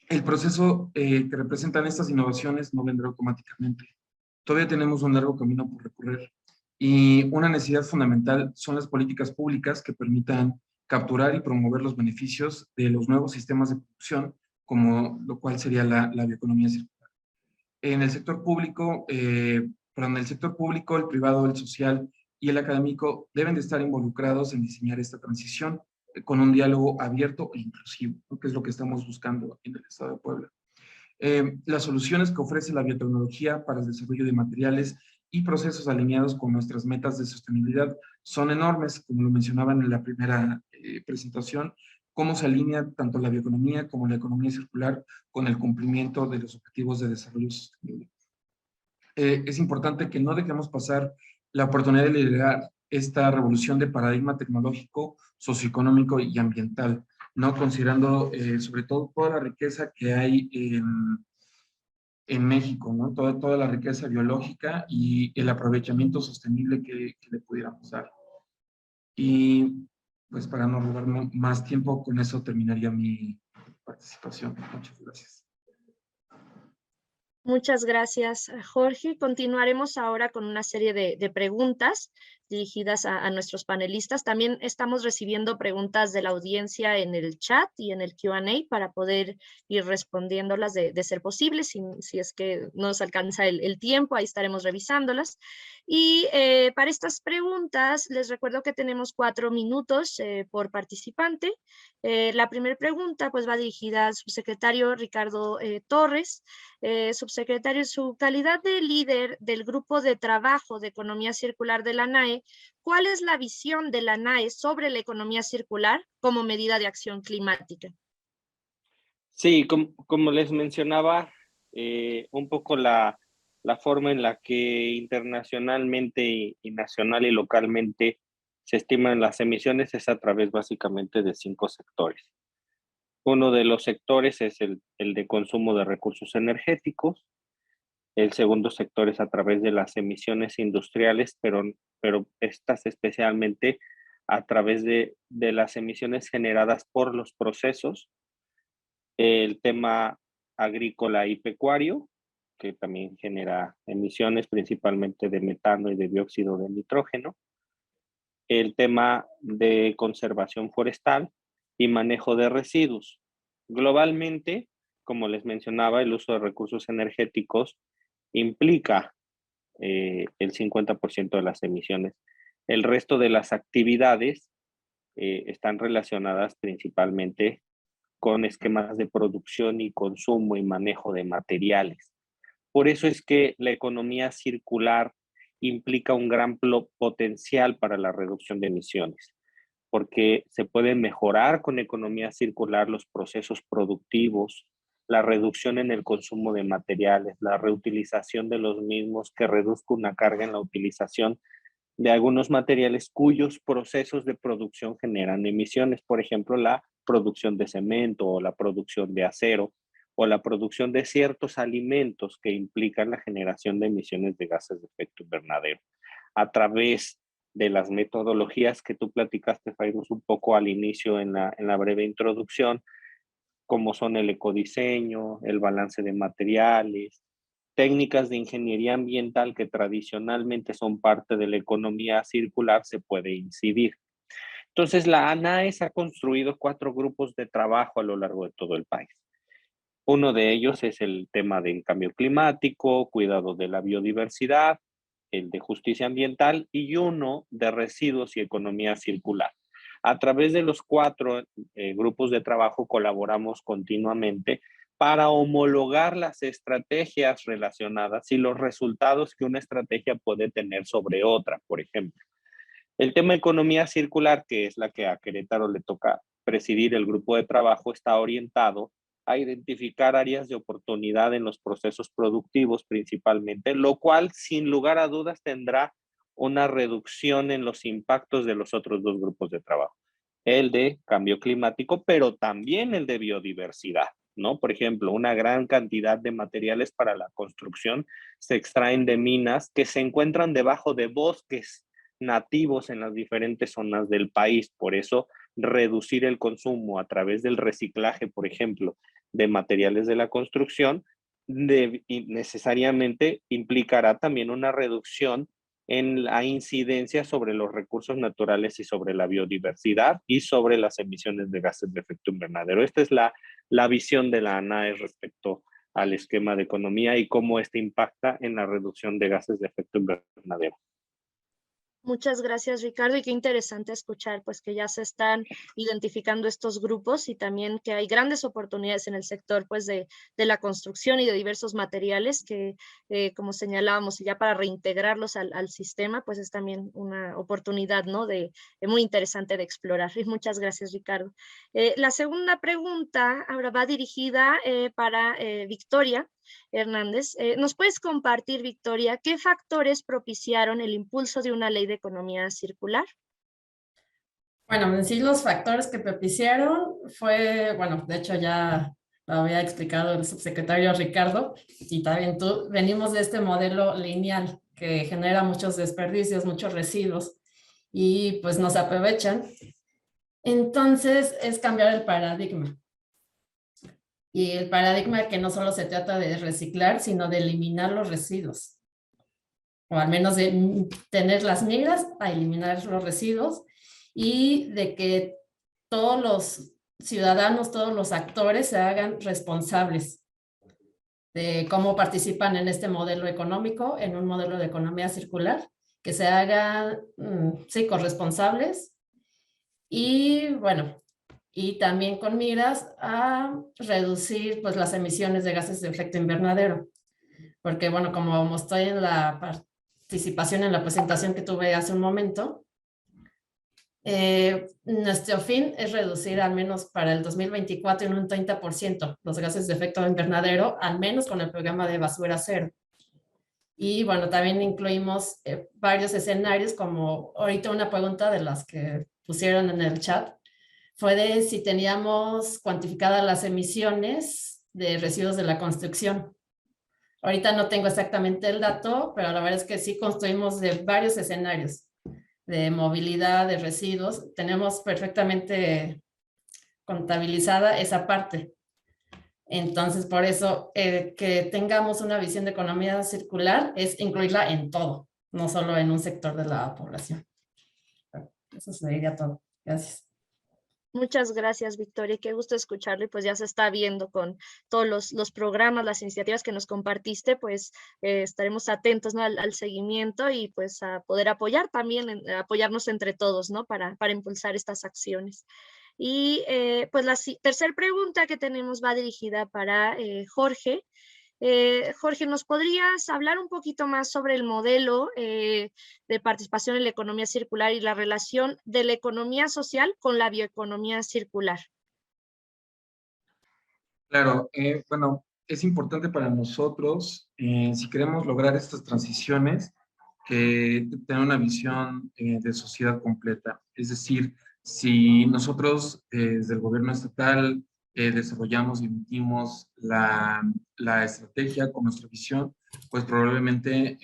el proceso que representan estas innovaciones no vendrá automáticamente. Todavía tenemos un largo camino por recorrer y una necesidad fundamental son las políticas públicas que permitan capturar y promover los beneficios de los nuevos sistemas de producción, como lo cual sería la bioeconomía circular. En el sector público, el privado, el social y el académico deben de estar involucrados en diseñar esta transición con un diálogo abierto e inclusivo, ¿no? Que es lo que estamos buscando en el estado de Puebla. Las soluciones que ofrece la biotecnología para el desarrollo de materiales y procesos alineados con nuestras metas de sostenibilidad son enormes, como lo mencionaban en la primera presentación, cómo se alinea tanto la bioeconomía como la economía circular con el cumplimiento de los objetivos de desarrollo sostenible. Es importante que no dejemos pasar la oportunidad de liderar esta revolución de paradigma tecnológico, socioeconómico y ambiental, ¿no? Considerando sobre todo toda la riqueza que hay en México, ¿no? Toda la riqueza biológica y el aprovechamiento sostenible que le pudiéramos dar. Y pues para no robar más tiempo, con eso terminaría mi participación. Muchas gracias. Muchas gracias, Jorge. Continuaremos ahora con una serie de preguntas dirigidas a nuestros panelistas. También estamos recibiendo preguntas de la audiencia en el chat y en el Q&A para poder ir respondiéndolas de ser posible. Si es que no nos alcanza el tiempo, ahí estaremos revisándolas. Y para estas preguntas, les recuerdo que tenemos 4 minutos por participante. La primera pregunta pues va dirigida al subsecretario Ricardo Torres. Subsecretario, en su calidad de líder del grupo de trabajo de economía circular de la NAE, ¿cuál es la visión de la NAE sobre la economía circular como medida de acción climática? Sí, como les mencionaba, un poco la forma en la que internacionalmente y nacional y localmente se estiman las emisiones es a través básicamente de 5 sectores. Uno de los sectores es el de consumo de recursos energéticos, El segundo sector es a través de las emisiones industriales, pero estas especialmente a través de las emisiones generadas por los procesos. El tema agrícola y pecuario, que también genera emisiones principalmente de metano y de dióxido de nitrógeno. El tema de conservación forestal y manejo de residuos. Globalmente, como les mencionaba, el uso de recursos energéticos implica el 50% de las emisiones. El resto de las actividades están relacionadas principalmente con esquemas de producción y consumo y manejo de materiales. Por eso es que la economía circular implica un gran potencial para la reducción de emisiones, porque se puede mejorar con economía circular los procesos productivos, la reducción en el consumo de materiales, la reutilización de los mismos que reduzca una carga en la utilización de algunos materiales cuyos procesos de producción generan emisiones, por ejemplo, la producción de cemento o la producción de acero o la producción de ciertos alimentos que implican la generación de emisiones de gases de efecto invernadero. A través de las metodologías que tú platicaste, Fairuz, un poco al inicio en la breve introducción, como son el ecodiseño, el balance de materiales, técnicas de ingeniería ambiental que tradicionalmente son parte de la economía circular, se puede incidir. Entonces, la ANAES ha construido 4 grupos de trabajo a lo largo de todo el país. Uno de ellos es el tema del cambio climático, cuidado de la biodiversidad, el de justicia ambiental y uno de residuos y economía circular. A través de los 4 grupos de trabajo colaboramos continuamente para homologar las estrategias relacionadas y los resultados que una estrategia puede tener sobre otra, por ejemplo. El tema de economía circular, que es la que a Querétaro le toca presidir el grupo de trabajo, está orientado a identificar áreas de oportunidad en los procesos productivos principalmente, lo cual sin lugar a dudas tendrá una reducción en los impactos de los otros 2 grupos de trabajo. El de cambio climático, pero también el de biodiversidad, ¿no? Por ejemplo, una gran cantidad de materiales para la construcción se extraen de minas que se encuentran debajo de bosques nativos en las diferentes zonas del país. Por eso, reducir el consumo a través del reciclaje, por ejemplo, de materiales de la construcción, necesariamente implicará también una reducción en la incidencia sobre los recursos naturales y sobre la biodiversidad y sobre las emisiones de gases de efecto invernadero. Esta es la visión de la ANAES respecto al esquema de economía y cómo este impacta en la reducción de gases de efecto invernadero. Muchas gracias, Ricardo, y qué interesante escuchar pues que ya se están identificando estos grupos y también que hay grandes oportunidades en el sector pues de la construcción y de diversos materiales que como señalábamos, y ya para reintegrarlos al sistema pues es también una oportunidad, ¿no? Muy interesante de explorar. Y muchas gracias, Ricardo. La segunda pregunta ahora va dirigida para Victoria Hernández. ¿Nos puedes compartir, Victoria, qué factores propiciaron el impulso de una ley de economía circular? Bueno, en sí los factores que propiciaron fue, bueno, de hecho ya lo había explicado el subsecretario Ricardo y también tú, venimos de este modelo lineal que genera muchos desperdicios, muchos residuos y pues nos aprovechan. Entonces es cambiar el paradigma. Y el paradigma que no solo se trata de reciclar, sino de eliminar los residuos. O al menos de tener las miras a eliminar los residuos y de que todos los ciudadanos, todos los actores se hagan responsables de cómo participan en este modelo económico, en un modelo de economía circular, que se hagan, sí, corresponsables y bueno, y también con miras a reducir pues las emisiones de gases de efecto invernadero. Porque bueno, como estoy en la participación en la presentación que tuve hace un momento, nuestro fin es reducir al menos para el 2024 en un 30% los gases de efecto invernadero, al menos con el programa de basura cero. Y bueno, también incluimos varios escenarios, como ahorita una pregunta de las que pusieron en el chat, fue de si teníamos cuantificadas las emisiones de residuos de la construcción. Ahorita no tengo exactamente el dato, pero la verdad es que sí construimos de varios escenarios de movilidad, de residuos. Tenemos perfectamente contabilizada esa parte. Entonces, por eso que tengamos una visión de economía circular es incluirla en todo, no solo en un sector de la población. Eso sería todo. Gracias. Muchas gracias, Victoria. Qué gusto escucharlo y pues ya se está viendo con todos los programas, las iniciativas que nos compartiste, pues estaremos atentos, ¿no? al seguimiento y pues a poder apoyar también, apoyarnos entre todos, ¿no? Para impulsar estas acciones. Y pues la tercera pregunta que tenemos va dirigida para Jorge. Jorge, ¿nos podrías hablar un poquito más sobre el modelo de participación en la economía circular y la relación de la economía social con la bioeconomía circular? Claro, bueno, es importante para nosotros, si queremos lograr estas transiciones, que tener una visión de sociedad completa. Es decir, si nosotros desde el gobierno estatal desarrollamos y emitimos la estrategia con nuestra visión, pues probablemente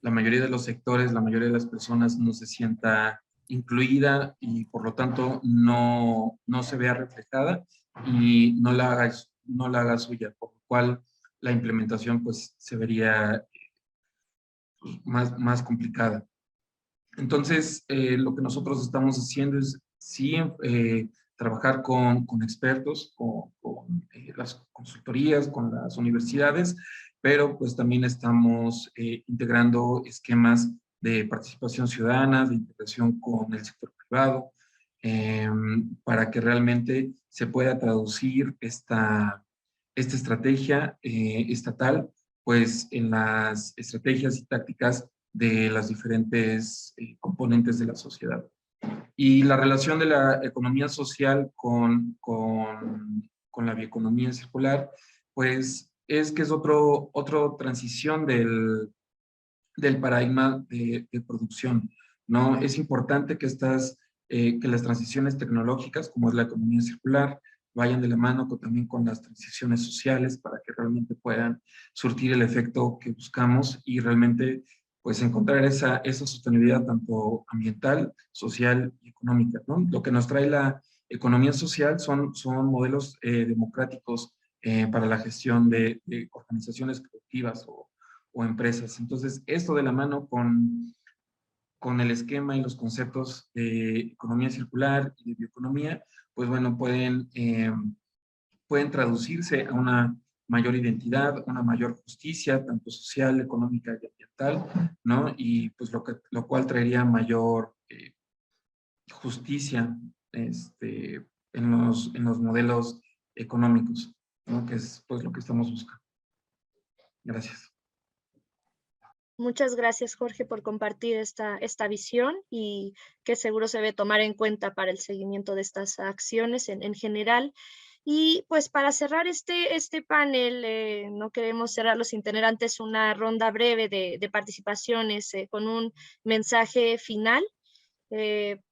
la mayoría de los sectores, la mayoría de las personas no se sienta incluida y por lo tanto no se vea reflejada y no la haga suya, por lo cual la implementación pues se vería más complicada. Entonces, lo que nosotros estamos haciendo es sí trabajar con expertos, con las consultorías, con las universidades, pero pues también estamos integrando esquemas de participación ciudadana, de integración con el sector privado, para que realmente se pueda traducir esta estrategia estatal pues en las estrategias y tácticas de las diferentes componentes de la sociedad. Y la relación de la economía social con la bioeconomía circular, pues es que es otra transición del paradigma de producción, ¿no? Es importante que que las transiciones tecnológicas, como es la economía circular, vayan de la mano también con las transiciones sociales para que realmente puedan surtir el efecto que buscamos y realmente pues encontrar esa sostenibilidad tanto ambiental, social y económica, ¿no? Lo que nos trae la economía social son modelos democráticos para la gestión de organizaciones productivas o empresas. Entonces, esto de la mano con el esquema y los conceptos de economía circular y de bioeconomía, pues bueno, pueden traducirse a una mayor identidad, una mayor justicia, tanto social, económica y ambiental, ¿no? Y pues lo cual traería mayor justicia en los modelos económicos, ¿no? Que es pues lo que estamos buscando. Gracias. Muchas gracias, Jorge, por compartir esta visión y que seguro se debe tomar en cuenta para el seguimiento de estas acciones en general. Y pues para cerrar este panel, no queremos cerrarlo sin tener antes una ronda breve de participaciones con un mensaje final.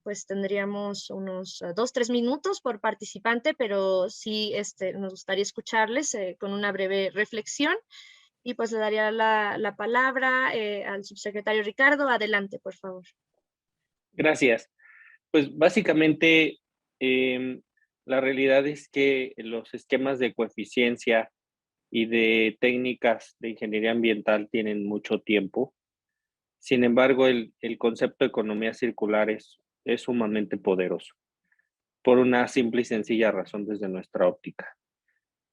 Pues tendríamos unos 2-3 minutos por participante, pero sí nos gustaría escucharles con una breve reflexión. Y pues le daría la palabra al subsecretario Ricardo. Adelante, por favor. Gracias. Pues básicamente la realidad es que los esquemas de coeficiencia y de técnicas de ingeniería ambiental tienen mucho tiempo. Sin embargo, el concepto de economía circular es sumamente poderoso por una simple y sencilla razón desde nuestra óptica.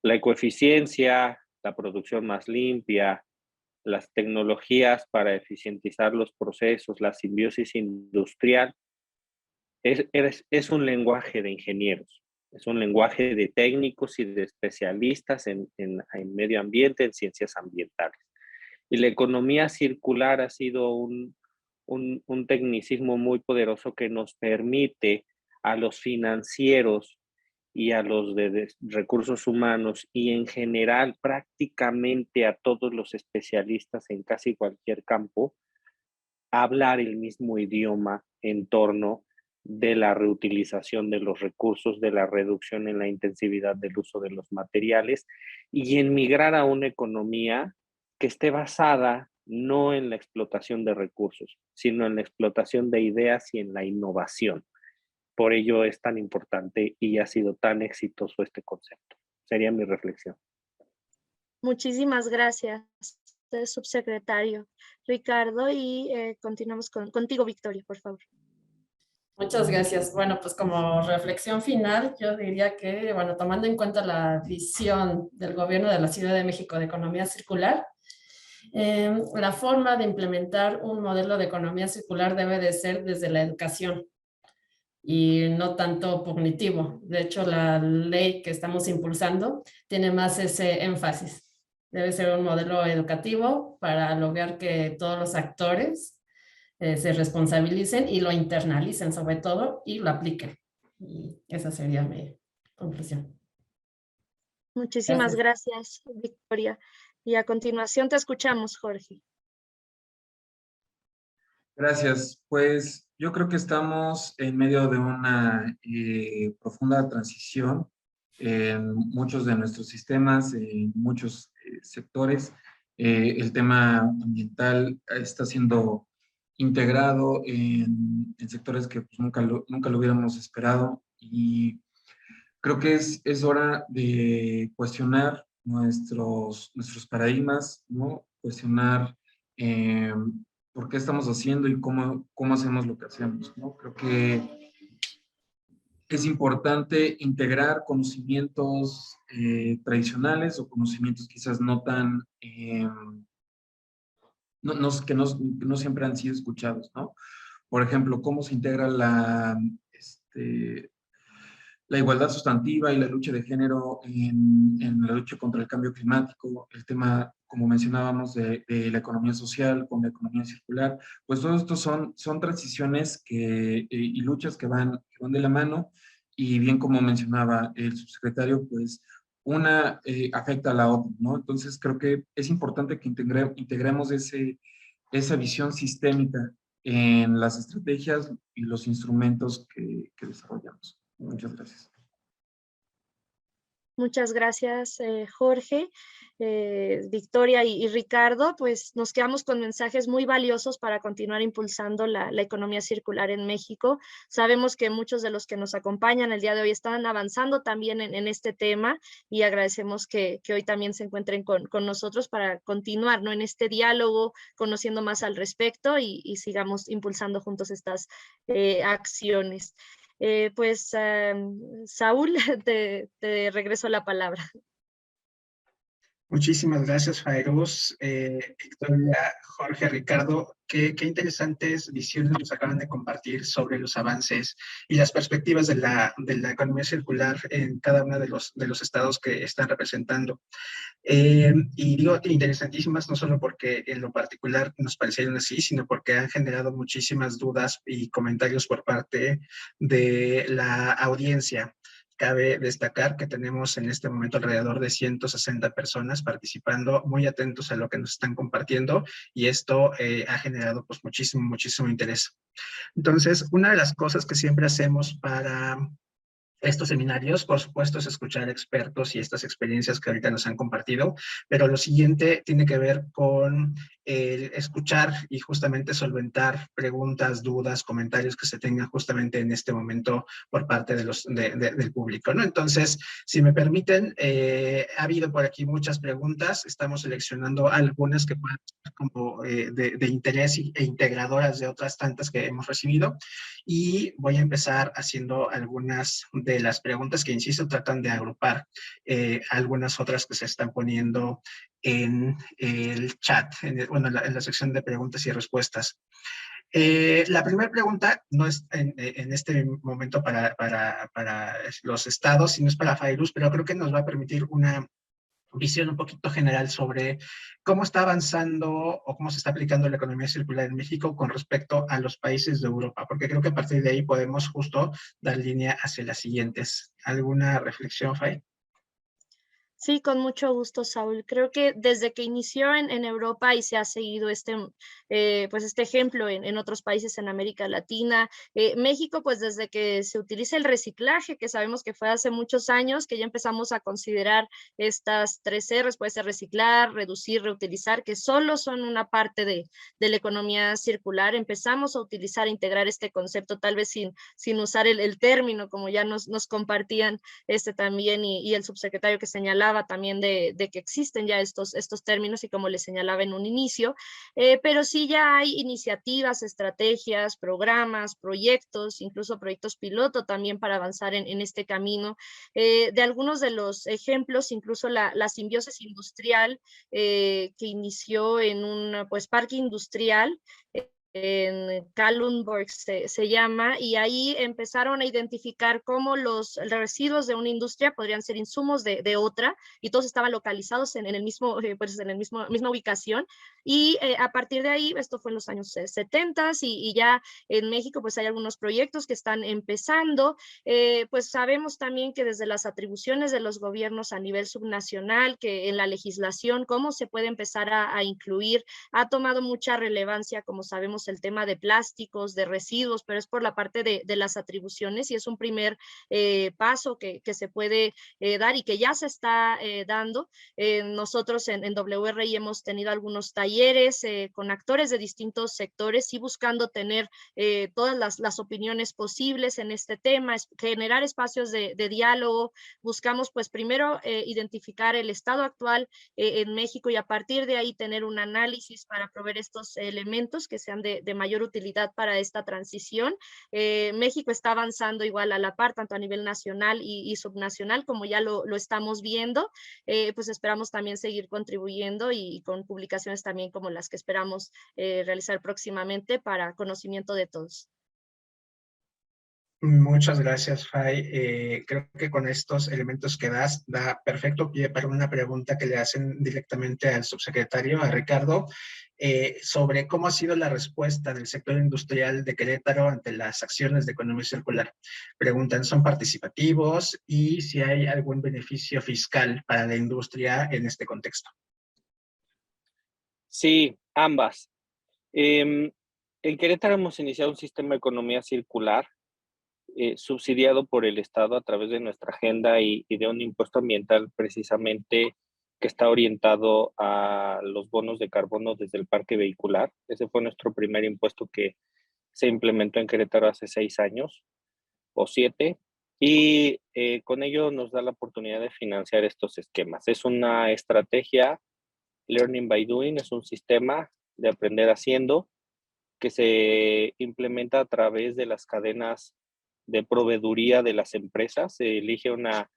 La ecoeficiencia, la producción más limpia, las tecnologías para eficientizar los procesos, la simbiosis industrial, es un lenguaje de ingenieros, es un lenguaje de técnicos y de especialistas en medio ambiente, en ciencias ambientales. Y la economía circular ha sido un tecnicismo muy poderoso que nos permite a los financieros y a los de recursos humanos y en general prácticamente a todos los especialistas en casi cualquier campo, hablar el mismo idioma en torno de la reutilización de los recursos, de la reducción en la intensividad del uso de los materiales y en migrar a una economía que esté basada no en la explotación de recursos, sino en la explotación de ideas y en la innovación. Por ello es tan importante y ha sido tan exitoso este concepto. Sería mi reflexión. Muchísimas gracias, subsecretario Ricardo, y continuamos contigo, Victoria, por favor. Muchas gracias. Bueno, pues como reflexión final, yo diría que, bueno, tomando en cuenta la visión del gobierno de la Ciudad de México de economía circular, la forma de implementar un modelo de economía circular debe de ser desde la educación y no tanto cognitivo. De hecho, la ley que estamos impulsando tiene más ese énfasis. Debe ser un modelo educativo para lograr que todos los actores se responsabilicen y lo internalicen sobre todo y lo apliquen. Y esa sería mi conclusión. Muchísimas gracias, Victoria. Y a continuación te escuchamos, Jorge. Gracias. Pues yo creo que estamos en medio de una profunda transición en muchos de nuestros sistemas, en muchos sectores. El tema ambiental está siendo integrado en sectores que pues, nunca lo hubiéramos esperado, y creo que es hora de cuestionar nuestros paradigmas, ¿no? Cuestionar por qué estamos haciendo y cómo hacemos lo que hacemos, ¿no? Creo que es importante integrar conocimientos tradicionales o conocimientos quizás no tan, que no siempre han sido escuchados, ¿no? Por ejemplo, cómo se integra la igualdad sustantiva y la lucha de género en la lucha contra el cambio climático, el tema, como mencionábamos, de la economía social con la economía circular. Pues todo esto son transiciones y luchas que van de la mano, y bien como mencionaba el subsecretario, pues una afecta a la otra, ¿no? Entonces creo que es importante que integremos esa visión sistémica en las estrategias y los instrumentos que desarrollamos. Muchas gracias. Muchas gracias, Jorge, Victoria y Ricardo. Pues nos quedamos con mensajes muy valiosos para continuar impulsando la economía circular en México. Sabemos que muchos de los que nos acompañan el día de hoy están avanzando también en este tema, y agradecemos que hoy también se encuentren con nosotros para continuar, ¿no?, en este diálogo, conociendo más al respecto y sigamos impulsando juntos estas acciones. Saúl, te regreso la palabra. Muchísimas gracias, Fairuz, Victoria, Jorge, Ricardo. Qué interesantes visiones nos acaban de compartir sobre los avances y las perspectivas de la economía circular en cada uno de los estados que están representando. Y digo interesantísimas no solo porque en lo particular nos parecieron así, sino porque han generado muchísimas dudas y comentarios por parte de la audiencia. Cabe destacar que tenemos en este momento alrededor de 160 personas participando, muy atentos a lo que nos están compartiendo, y esto ha generado pues muchísimo interés. Entonces, una de las cosas que siempre hacemos para estos seminarios, por supuesto, es escuchar expertos y estas experiencias que ahorita nos han compartido, pero lo siguiente tiene que ver con escuchar y justamente solventar preguntas, dudas, comentarios que se tengan justamente en este momento por parte del público, ¿no? Entonces, si me permiten, ha habido por aquí muchas preguntas, estamos seleccionando algunas que puedan ser como de interés e integradoras de otras tantas que hemos recibido, y voy a empezar haciendo algunas de las preguntas que, insisto, tratan de agrupar algunas otras que se están poniendo en el chat, en la sección de preguntas y respuestas. La primera pregunta no es en este momento para los estados, sino es para Fairuz, pero creo que nos va a permitir una visión un poquito general sobre cómo está avanzando o cómo se está aplicando la economía circular en México con respecto a los países de Europa, porque creo que a partir de ahí podemos justo dar línea hacia las siguientes. ¿Alguna reflexión, Fay? Sí, con mucho gusto, Saúl. Creo que desde que inició en Europa y se ha seguido pues este ejemplo en otros países en América Latina, México, pues desde que se utiliza el reciclaje, que sabemos que fue hace muchos años, que ya empezamos a considerar estas 3 R's, puede ser reciclar, reducir, reutilizar, que solo son una parte de la economía circular. Empezamos a utilizar, a integrar este concepto, tal vez sin usar el término, como ya nos compartían también y el subsecretario que señalaba también de que existen ya estos términos y como les señalaba en un inicio, pero sí ya hay iniciativas, estrategias, programas, proyectos, incluso proyectos piloto también para avanzar en este camino. De algunos de los ejemplos, incluso la simbiosis industrial que inició en un pues, parque industrial, en Kalundborg se llama, y ahí empezaron a identificar cómo los residuos de una industria podrían ser insumos de otra, y todos estaban localizados en el mismo, pues en el misma ubicación, y a partir de ahí, esto fue en los años 70 y ya en México pues hay algunos proyectos que están empezando, pues sabemos también que desde las atribuciones de los gobiernos a nivel subnacional, que en la legislación, cómo se puede empezar a incluir, ha tomado mucha relevancia, como sabemos, el tema de plásticos, de residuos, pero es por la parte de las atribuciones y es un primer paso que se puede dar y que ya se está dando. Nosotros en WRI hemos tenido algunos talleres con actores de distintos sectores y buscando tener todas las opiniones posibles en este tema, generar espacios de diálogo. Buscamos pues primero identificar el estado actual en México y a partir de ahí tener un análisis para proveer estos elementos que sean de mayor utilidad para esta transición. México está avanzando igual a la par, tanto a nivel nacional y subnacional, como ya lo estamos viendo. Pues esperamos también seguir contribuyendo y con publicaciones también como las que esperamos realizar próximamente para conocimiento de todos. Muchas gracias, Fay. Creo que con estos elementos que das, da perfecto pie para una pregunta que le hacen directamente al subsecretario, a Ricardo, sobre cómo ha sido la respuesta del sector industrial de Querétaro ante las acciones de economía circular. Preguntan, ¿son participativos? Y si hay algún beneficio fiscal para la industria en este contexto. Sí, ambas. En Querétaro hemos iniciado un sistema de economía circular subsidiado por el Estado a través de nuestra agenda y de un impuesto ambiental precisamente que está orientado a los bonos de carbono desde el parque vehicular. Ese fue nuestro primer impuesto que se implementó en Querétaro hace 6 años o 7, y con ello nos da la oportunidad de financiar estos esquemas. Es una estrategia, Learning by Doing, es un sistema de aprender haciendo que se implementa a través de las cadenas de proveeduría de las empresas. Se elige una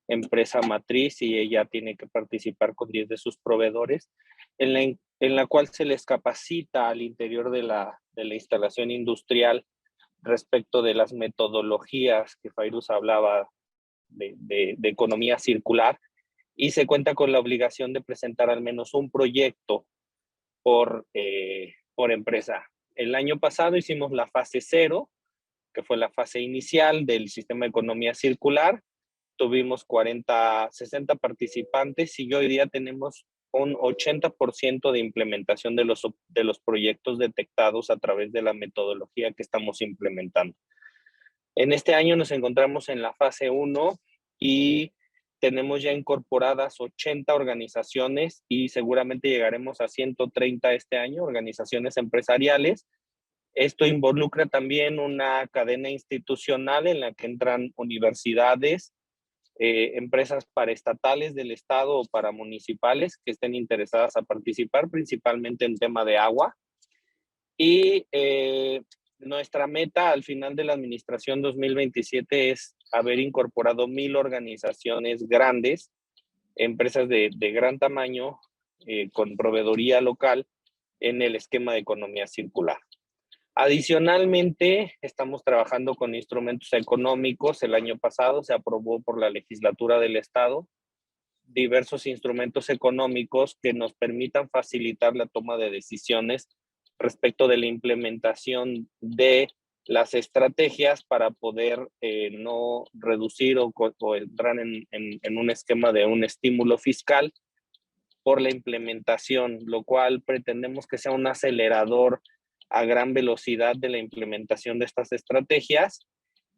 empresa matriz y ella tiene que participar con 10 de sus proveedores, en la cual se les capacita al interior de la instalación industrial respecto de las metodologías que Fairuz hablaba de economía circular, y se cuenta con la obligación de presentar al menos un proyecto por empresa. El año pasado hicimos la fase 0, que fue la fase inicial del sistema de economía circular. Tuvimos 60 participantes y hoy día tenemos un 80% de implementación de los proyectos detectados a través de la metodología que estamos implementando. En este año nos encontramos en la fase 1 y tenemos ya incorporadas 80 organizaciones y seguramente llegaremos a 130 este año, organizaciones empresariales. Esto involucra también una cadena institucional en la que entran universidades, empresas paraestatales del Estado o paramunicipales que estén interesadas a participar, principalmente en tema de agua. Y nuestra meta al final de la administración 2027 es haber incorporado 1,000 organizaciones grandes, empresas de gran tamaño, con proveeduría local en el esquema de economía circular. Adicionalmente, estamos trabajando con instrumentos económicos. El año pasado se aprobó por la legislatura del Estado diversos instrumentos económicos que nos permitan facilitar la toma de decisiones respecto de la implementación de las estrategias para poder no reducir o entrar en un esquema de un estímulo fiscal por la implementación, lo cual pretendemos que sea un acelerador a gran velocidad de la implementación de estas estrategias.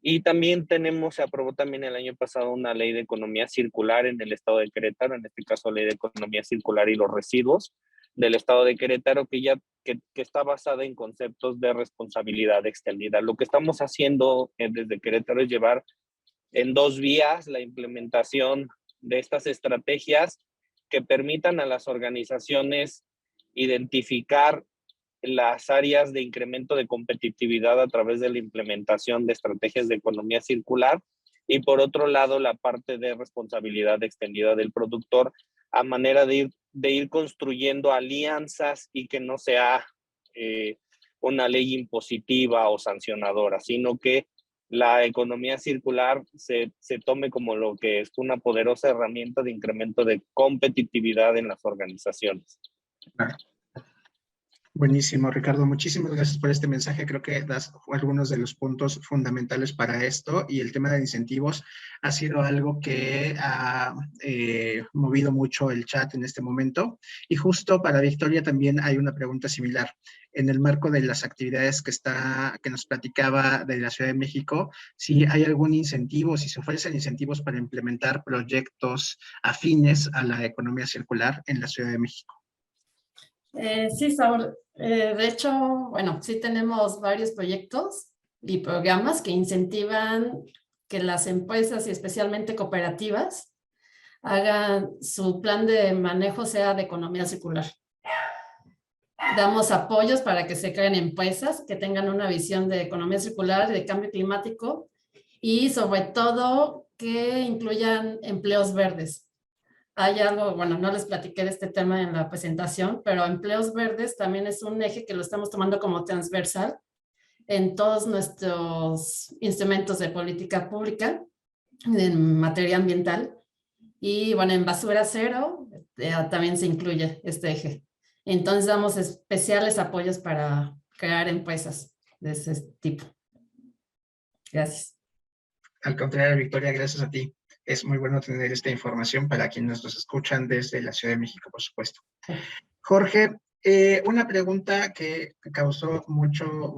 Y también se aprobó también el año pasado una ley de economía circular en el estado de Querétaro, en este caso ley de economía circular y los residuos del estado de Querétaro, que está basada en conceptos de responsabilidad extendida. Lo que estamos haciendo desde Querétaro es llevar en 2 vías la implementación de estas estrategias que permitan a las organizaciones identificar las áreas de incremento de competitividad a través de la implementación de estrategias de economía circular, y por otro lado la parte de responsabilidad extendida del productor, a manera de ir construyendo alianzas y que no sea una ley impositiva o sancionadora, sino que la economía circular se tome como lo que es una poderosa herramienta de incremento de competitividad en las organizaciones. Buenísimo, Ricardo. Muchísimas gracias por este mensaje. Creo que das algunos de los puntos fundamentales para esto, y el tema de incentivos ha sido algo que ha movido mucho el chat en este momento. Y justo para Victoria también hay una pregunta similar. En el marco de las actividades que nos platicaba de la Ciudad de México, si hay algún incentivo, si se ofrecen incentivos para implementar proyectos afines a la economía circular en la Ciudad de México. Sí, Saúl. De hecho, bueno, sí tenemos varios proyectos y programas que incentivan que las empresas y especialmente cooperativas hagan su plan de manejo sea de economía circular. Damos apoyos para que se creen empresas que tengan una visión de economía circular, de cambio climático y sobre todo que incluyan empleos verdes. Hay algo, bueno, no les platiqué de este tema en la presentación, pero empleos verdes también es un eje que lo estamos tomando como transversal en todos nuestros instrumentos de política pública en materia ambiental. Y bueno, en basura cero también se incluye este eje. Entonces damos especiales apoyos para crear empresas de ese tipo. Gracias. Al contrario, Victoria, gracias a ti. Es muy bueno tener esta información para quienes nos escuchan desde la Ciudad de México, por supuesto. Jorge, una pregunta que causó mucho,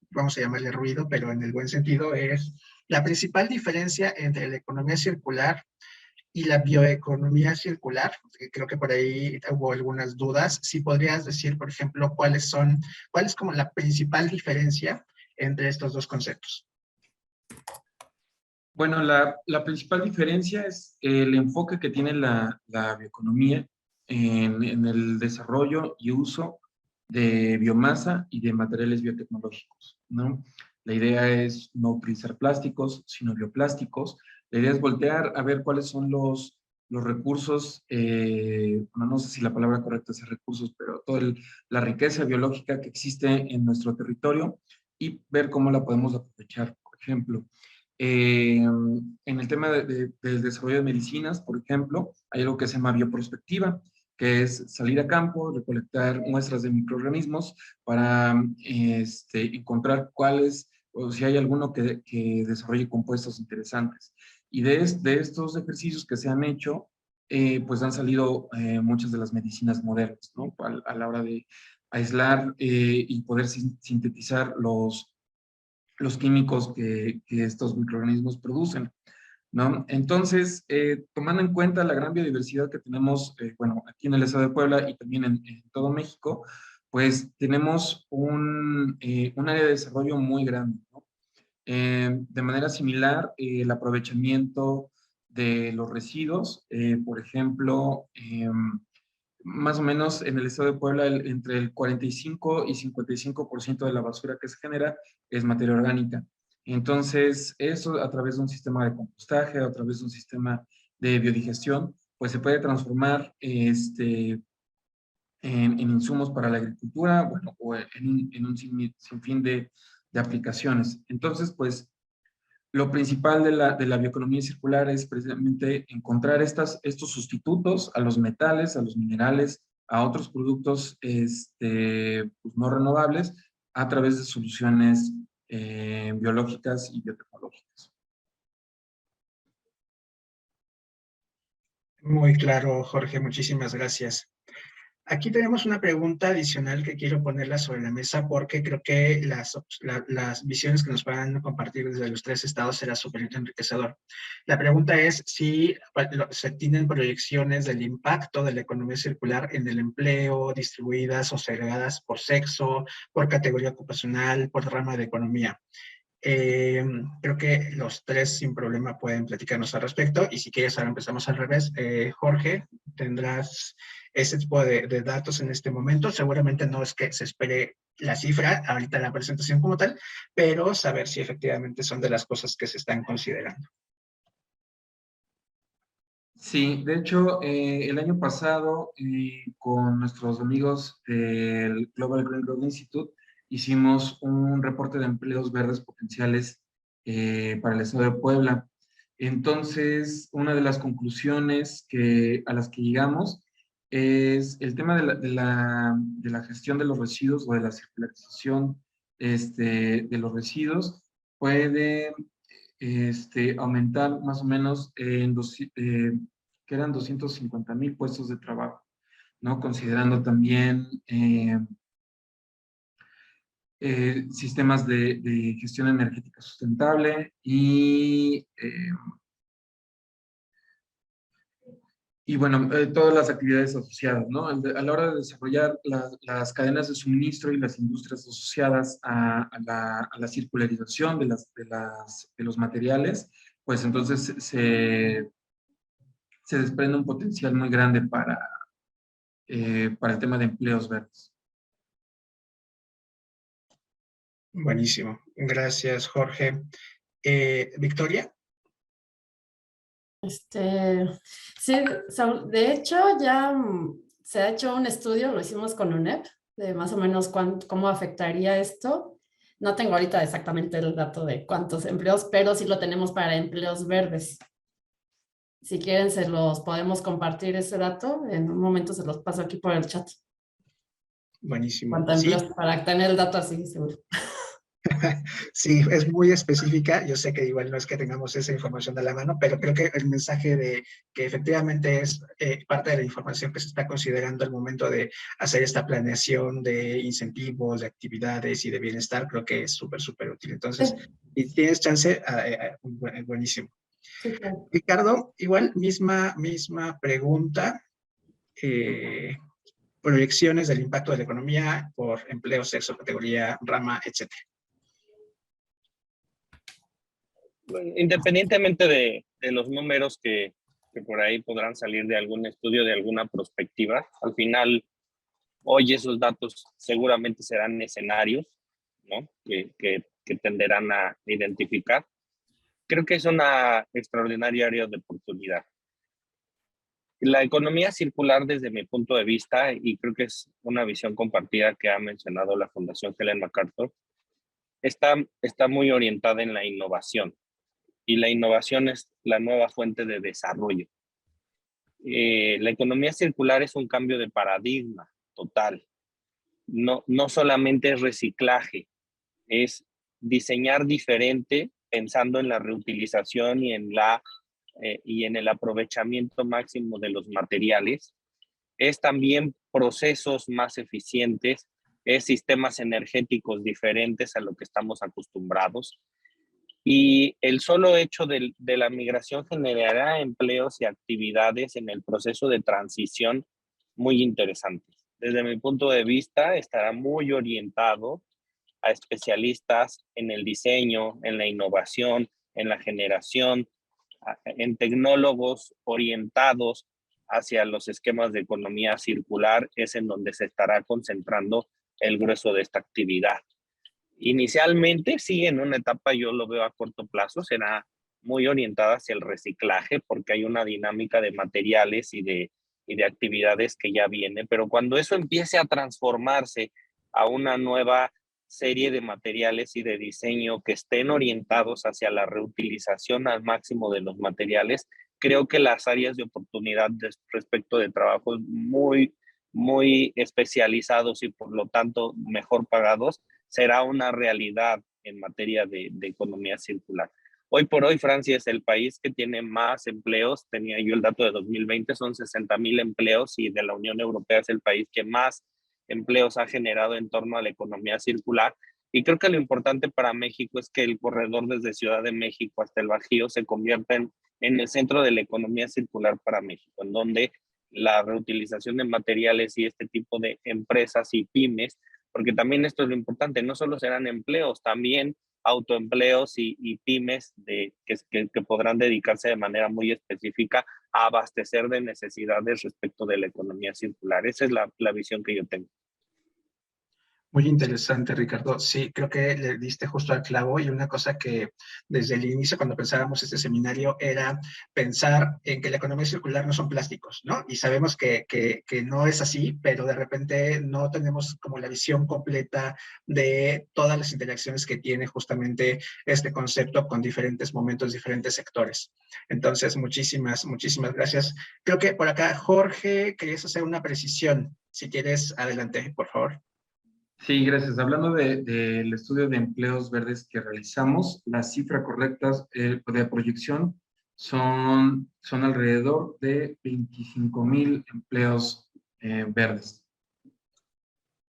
vamos a llamarle ruido, pero en el buen sentido, es la principal diferencia entre la economía circular y la bioeconomía circular. Creo que por ahí hubo algunas dudas. Si podrías decir, por ejemplo, cuál es como la principal diferencia entre estos dos conceptos. Bueno, la principal diferencia es el enfoque que tiene la bioeconomía en el desarrollo y uso de biomasa y de materiales biotecnológicos, ¿no? La idea es no utilizar plásticos, sino bioplásticos. La idea es voltear a ver cuáles son los recursos, no sé si la palabra correcta es recursos, pero toda la riqueza biológica que existe en nuestro territorio y ver cómo la podemos aprovechar. Por ejemplo, en el tema del desarrollo de medicinas, por ejemplo, hay algo que se llama bioprospectiva, que es salir a campo, recolectar muestras de microorganismos para encontrar cuáles, o si hay alguno que desarrolle compuestos interesantes. Y de estos ejercicios que se han hecho, pues han salido muchas de las medicinas modernas, ¿no? A la hora de aislar y poder sintetizar los químicos que estos microorganismos producen, ¿no? Entonces, tomando en cuenta la gran biodiversidad que tenemos, bueno, aquí en el estado de Puebla y también en todo México, pues tenemos un área de desarrollo muy grande, ¿no? De manera similar, el aprovechamiento de los residuos, por ejemplo, más o menos en el estado de Puebla, entre el 45 y 55% de la basura que se genera es materia orgánica. Entonces, eso a través de un sistema de compostaje, a través de un sistema de biodigestión, pues se puede transformar en insumos para la agricultura, bueno, o en un sinfín de aplicaciones. Entonces, pues, lo principal de la bioeconomía circular es precisamente encontrar estos sustitutos a los metales, a los minerales, a otros productos pues no renovables a través de soluciones biológicas y biotecnológicas. Muy claro, Jorge, muchísimas gracias. Aquí tenemos una pregunta adicional que quiero ponerla sobre la mesa porque creo que las visiones que nos van a compartir desde los tres estados será súper enriquecedor. La pregunta es si se tienen proyecciones del impacto de la economía circular en el empleo, distribuidas o segregadas por sexo, por categoría ocupacional, por rama de economía. Creo que los tres sin problema pueden platicarnos al respecto y si quieres ahora empezamos al revés. Jorge, tendrás ese tipo de datos en este momento. Seguramente no es que se espere la cifra ahorita en la presentación como tal, pero saber si efectivamente son de las cosas que se están considerando. Sí, de hecho, el año pasado con nuestros amigos del Global Green Growth Institute hicimos un reporte de empleos verdes potenciales para el estado de Puebla. Entonces, una de las conclusiones a las que llegamos es el tema de la gestión de los residuos o de la circularización de los residuos puede aumentar más o menos que eran 250,000 puestos de trabajo, ¿no? Considerando también sistemas de gestión energética sustentable y bueno, todas las actividades asociadas, ¿no? A la hora de desarrollar las cadenas de suministro y las industrias asociadas a la circularización de los materiales, pues entonces se desprende un potencial muy grande para el tema de empleos verdes. Buenísimo. Gracias, Jorge. Victoria. Sí, Saúl, de hecho ya se ha hecho un estudio, lo hicimos con UNEP, de más o menos cómo afectaría esto. No tengo ahorita exactamente el dato de cuántos empleos, pero sí lo tenemos para empleos verdes. Si quieren, se los podemos compartir ese dato. En un momento se los paso aquí por el chat. Buenísimo. ¿Cuántos empleos? Para tener el dato así, seguro. Sí, es muy específica. Yo sé que igual no es que tengamos esa información de la mano, pero creo que el mensaje de que efectivamente es parte de la información que se está considerando al momento de hacer esta planeación de incentivos, de actividades y de bienestar, creo que es súper, súper útil. Entonces, si tienes chance, buenísimo. Sí, claro. Ricardo, igual, misma pregunta. Proyecciones del impacto de la economía por empleo, sexo, categoría, rama, etc. Independientemente de los números que por ahí podrán salir de algún estudio, de alguna perspectiva, al final, hoy esos datos seguramente serán escenarios, ¿no? que tenderán a identificar. Creo que es una extraordinaria área de oportunidad. La economía circular, desde mi punto de vista, y creo que es una visión compartida que ha mencionado la Fundación Ellen MacArthur, está muy orientada en la innovación. Y la innovación es la nueva fuente de desarrollo. La economía circular es un cambio de paradigma total. No solamente es reciclaje, es diseñar diferente pensando en la reutilización y en el aprovechamiento máximo de los materiales. Es también procesos más eficientes, es sistemas energéticos diferentes a lo que estamos acostumbrados. Y el solo hecho de la migración generará empleos y actividades en el proceso de transición muy interesantes. Desde mi punto de vista, estará muy orientado a especialistas en el diseño, en la innovación, en la generación, en tecnólogos orientados hacia los esquemas de economía circular. Es en donde se estará concentrando el grueso de esta actividad. Inicialmente, sí, en una etapa yo lo veo a corto plazo, será muy orientada hacia el reciclaje porque hay una dinámica de materiales y de actividades que ya viene, pero cuando eso empiece a transformarse a una nueva serie de materiales y de diseño que estén orientados hacia la reutilización al máximo de los materiales, creo que las áreas de oportunidad respecto de trabajos muy, muy especializados y por lo tanto mejor pagados será una realidad en materia de economía circular. Hoy por hoy Francia es el país que tiene más empleos, tenía yo el dato de 2020, son 60,000 empleos, y de la Unión Europea es el país que más empleos ha generado en torno a la economía circular. Y creo que lo importante para México es que el corredor desde Ciudad de México hasta el Bajío se convierta en el centro de la economía circular para México, en donde la reutilización de materiales y este tipo de empresas y pymes, porque también esto es lo importante, no solo serán empleos, también autoempleos y pymes que podrán dedicarse de manera muy específica a abastecer de necesidades respecto de la economía circular. Esa es la visión que yo tengo. Muy interesante, Ricardo. Sí, creo que le diste justo al clavo, y una cosa que desde el inicio, cuando pensábamos este seminario, era pensar en que la economía circular no son plásticos, ¿no? Y sabemos que no es así, pero de repente no tenemos como la visión completa de todas las interacciones que tiene justamente este concepto con diferentes momentos, diferentes sectores. Entonces, muchísimas gracias. Creo que por acá, Jorge, querías hacer una precisión. Si quieres, adelante, por favor. Sí, gracias. Hablando del estudio de empleos verdes que realizamos, las cifras correctas de proyección son alrededor de 25,000 empleos verdes.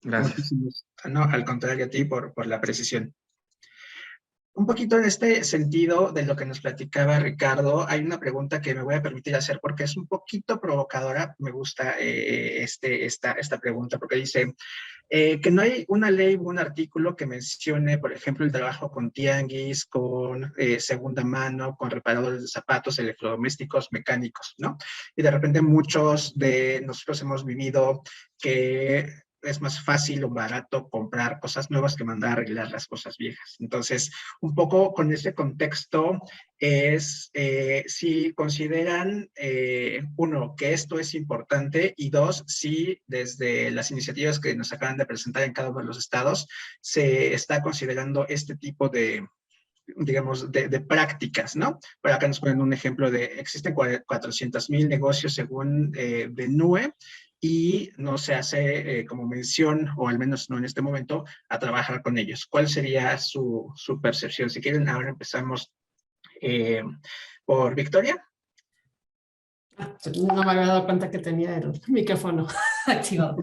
Gracias. Muchísimos. No, al contrario a ti por la precisión. Un poquito en este sentido de lo que nos platicaba Ricardo, hay una pregunta que me voy a permitir hacer porque es un poquito provocadora. Me gusta esta pregunta porque dice que no hay una ley o un artículo que mencione, por ejemplo, el trabajo con tianguis, con segunda mano, con reparadores de zapatos, electrodomésticos, mecánicos, ¿no? Y de repente muchos de nosotros hemos vivido que es más fácil o barato comprar cosas nuevas que mandar a arreglar las cosas viejas. Entonces, un poco con ese contexto es si consideran, uno, que esto es importante, y dos, si desde las iniciativas que nos acaban de presentar en cada uno de los estados se está considerando este tipo de, digamos, de prácticas, ¿no? Por acá nos ponen un ejemplo de, existen 400,000 negocios según de NUE, y no se hace como mención, o al menos no en este momento, a trabajar con ellos. ¿Cuál sería su percepción? Si quieren, ahora empezamos por Victoria. No me había dado cuenta que tenía el micrófono activado.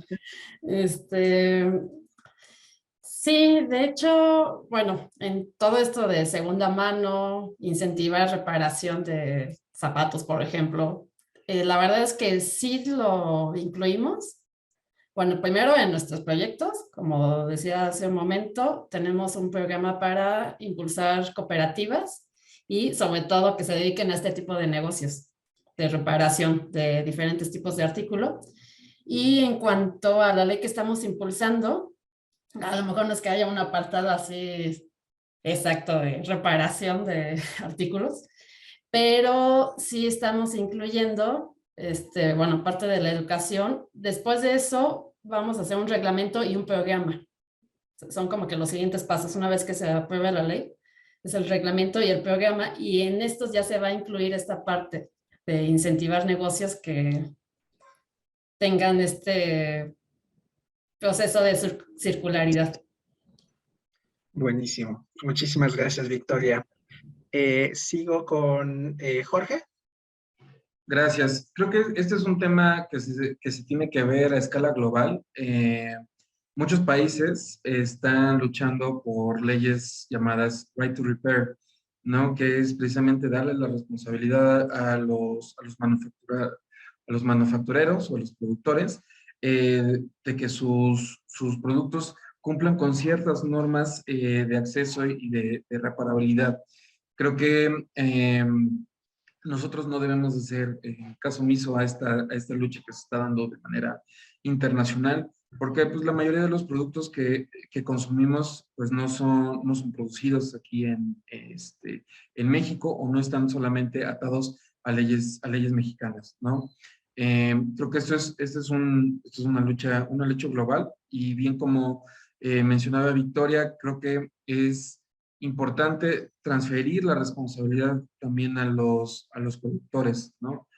Sí, de hecho, bueno, en todo esto de segunda mano, incentivar reparación de zapatos, por ejemplo, la verdad es que sí lo incluimos. Bueno, primero en nuestros proyectos, como decía hace un momento, tenemos un programa para impulsar cooperativas y sobre todo que se dediquen a este tipo de negocios de reparación de diferentes tipos de artículos. Y en cuanto a la ley que estamos impulsando, a lo mejor no es que haya un apartado así exacto de reparación de artículos, pero sí estamos incluyendo, bueno, parte de la educación. Después de eso, vamos a hacer un reglamento y un programa. Son como que los siguientes pasos. Una vez que se apruebe la ley, es el reglamento y el programa, y en estos ya se va a incluir esta parte de incentivar negocios que tengan este proceso de circularidad. Buenísimo. Muchísimas gracias, Victoria. Sigo con Jorge. Gracias. Creo que este es un tema que se tiene que ver a escala global. Muchos países están luchando por leyes llamadas Right to Repair, ¿no? Que es precisamente darle la responsabilidad a los manufactureros o a los productores de que sus productos cumplan con ciertas normas de acceso y de reparabilidad. Creo que nosotros no debemos de hacer caso omiso a esta lucha que se está dando de manera internacional, porque pues, la mayoría de los productos que consumimos pues, no son producidos aquí en México, o no están solamente atados a leyes mexicanas, ¿no? Creo que esta es una lucha global, y bien como mencionaba Victoria, creo que es importante transferir la responsabilidad también a los productores, ¿no?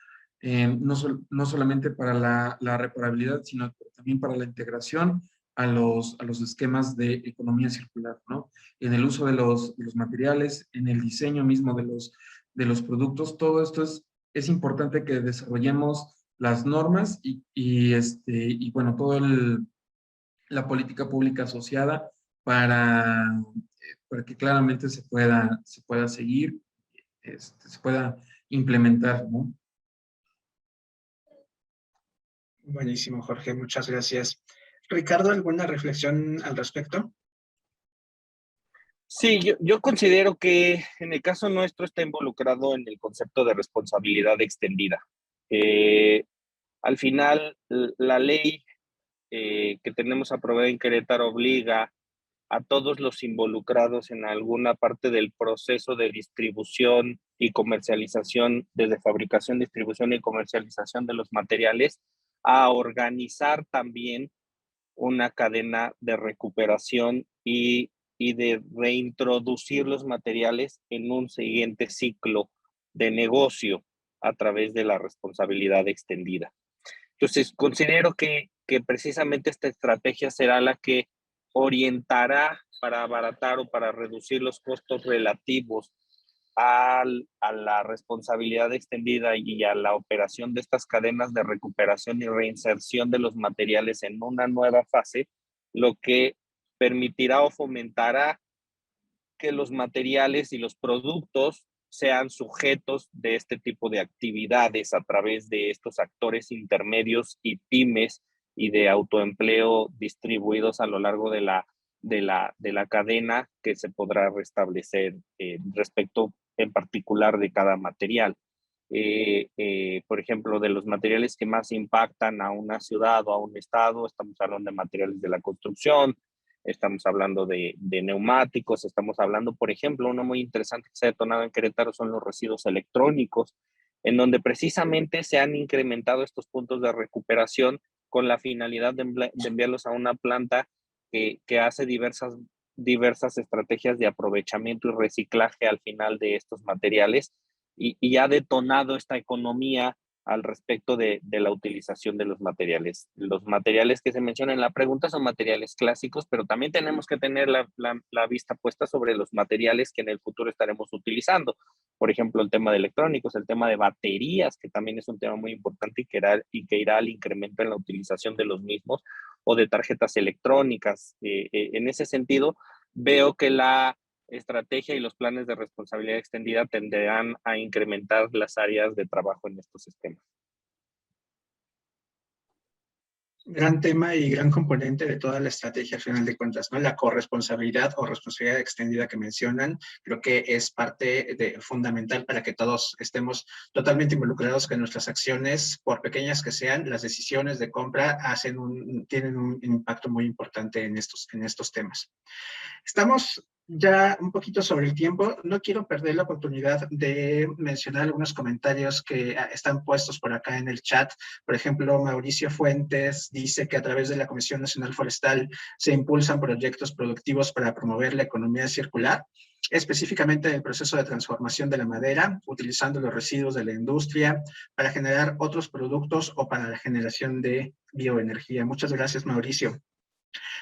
No solamente para la reparabilidad, sino también para la integración a los esquemas de economía circular, ¿no? En el uso de los materiales, en el diseño mismo de los productos, todo esto es importante que desarrollemos las normas y bueno, toda la política pública asociada para que claramente se pueda seguir, se pueda implementar, ¿no? Buenísimo, Jorge, muchas gracias. Ricardo, ¿alguna reflexión al respecto? Sí, yo considero que en el caso nuestro está involucrado en el concepto de responsabilidad extendida. Al final, la ley que tenemos aprobada en Querétaro obliga a todos los involucrados en alguna parte del proceso de distribución y comercialización, desde fabricación, distribución y comercialización de los materiales, a organizar también una cadena de recuperación y de reintroducir los materiales en un siguiente ciclo de negocio a través de la responsabilidad extendida. Entonces, considero que precisamente esta estrategia será la que orientará para abaratar o para reducir los costos relativos a la responsabilidad extendida y a la operación de estas cadenas de recuperación y reinserción de los materiales en una nueva fase, lo que permitirá o fomentará que los materiales y los productos sean sujetos de este tipo de actividades a través de estos actores intermedios y pymes y de autoempleo distribuidos a lo largo de la cadena que se podrá restablecer respecto en particular de cada material. Por ejemplo, de los materiales que más impactan a una ciudad o a un estado, estamos hablando de materiales de la construcción, estamos hablando de neumáticos, estamos hablando, por ejemplo, uno muy interesante que se ha detonado en Querétaro son los residuos electrónicos, en donde precisamente se han incrementado estos puntos de recuperación con la finalidad de enviarlos a una planta que hace diversas estrategias de aprovechamiento y reciclaje al final de estos materiales y ha detonado esta economía al respecto de la utilización de los materiales. Los materiales que se mencionan en la pregunta son materiales clásicos, pero también tenemos que tener la vista puesta sobre los materiales que en el futuro estaremos utilizando. Por ejemplo, el tema de electrónicos, el tema de baterías, que también es un tema muy importante y que irá al incremento en la utilización de los mismos, o de tarjetas electrónicas. En ese sentido, veo que la estrategia y los planes de responsabilidad extendida tenderán a incrementar las áreas de trabajo en estos sistemas. Gran tema y gran componente de toda la estrategia al final de cuentas, ¿no? La corresponsabilidad o responsabilidad extendida que mencionan, creo que es parte fundamental para que todos estemos totalmente involucrados, que nuestras acciones, por pequeñas que sean, las decisiones de compra tienen un impacto muy importante en estos temas. Estamos ya un poquito sobre el tiempo. No quiero perder la oportunidad de mencionar algunos comentarios que están puestos por acá en el chat. Por ejemplo, Mauricio Fuentes dice que a través de la Comisión Nacional Forestal se impulsan proyectos productivos para promover la economía circular, específicamente en el proceso de transformación de la madera, utilizando los residuos de la industria para generar otros productos o para la generación de bioenergía. Muchas gracias, Mauricio.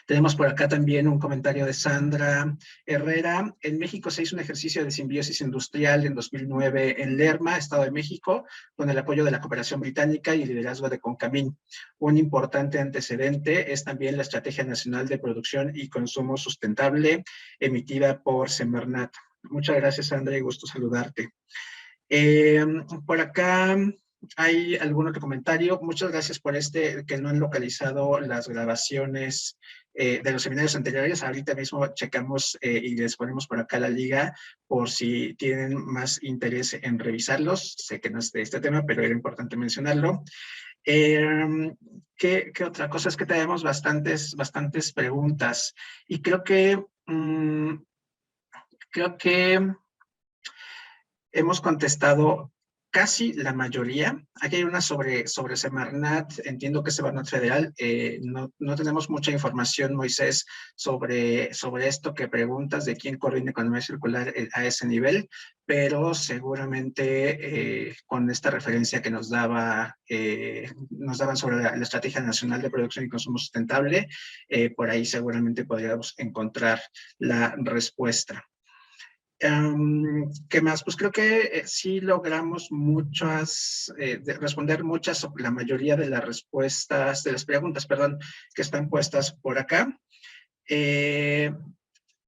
Tenemos por acá también un comentario de Sandra Herrera. En México se hizo un ejercicio de simbiosis industrial en 2009 en Lerma, Estado de México, con el apoyo de la cooperación británica y el liderazgo de Concamín. Un importante antecedente es también la Estrategia Nacional de Producción y Consumo Sustentable, emitida por Semarnat. Muchas gracias, Sandra, y gusto saludarte. Por acá hay algún otro comentario. Muchas gracias por que no han localizado las grabaciones de los seminarios anteriores. Ahorita mismo checamos y les ponemos por acá la liga por si tienen más interés en revisarlos. Sé que no es de este tema, pero era importante mencionarlo. ¿Qué otra cosa? Es que tenemos bastantes preguntas y creo que hemos contestado casi la mayoría. Aquí hay una sobre Semarnat, entiendo que es Semarnat Federal. No tenemos mucha información, Moisés, sobre esto que preguntas de quién coordina economía circular a ese nivel, pero seguramente con esta referencia que nos daban sobre la Estrategia Nacional de Producción y Consumo Sustentable, por ahí seguramente podríamos encontrar la respuesta. ¿Qué más? Pues creo que sí logramos responder la mayoría de las respuestas, de las preguntas, perdón, que están puestas por acá.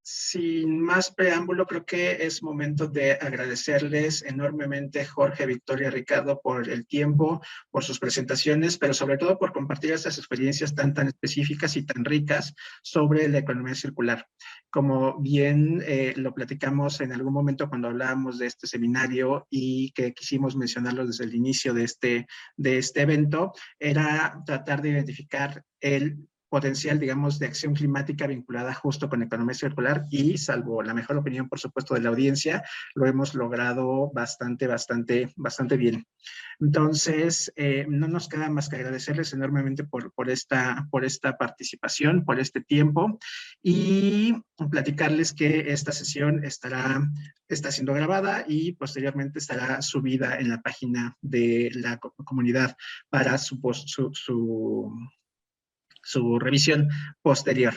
Sin más preámbulo, creo que es momento de agradecerles enormemente, Jorge, Victoria, Ricardo, por el tiempo, por sus presentaciones, pero sobre todo por compartir estas experiencias tan específicas y tan ricas sobre la economía circular. Como bien lo platicamos en algún momento cuando hablábamos de este seminario y que quisimos mencionarlo desde el inicio de este evento, era tratar de identificar el potencial, digamos, de acción climática vinculada justo con economía circular y, salvo la mejor opinión, por supuesto, de la audiencia, lo hemos logrado bastante bien. Entonces, no nos queda más que agradecerles enormemente por esta participación, por este tiempo, y platicarles que esta sesión está siendo grabada y posteriormente estará subida en la página de la comunidad para su revisión posterior.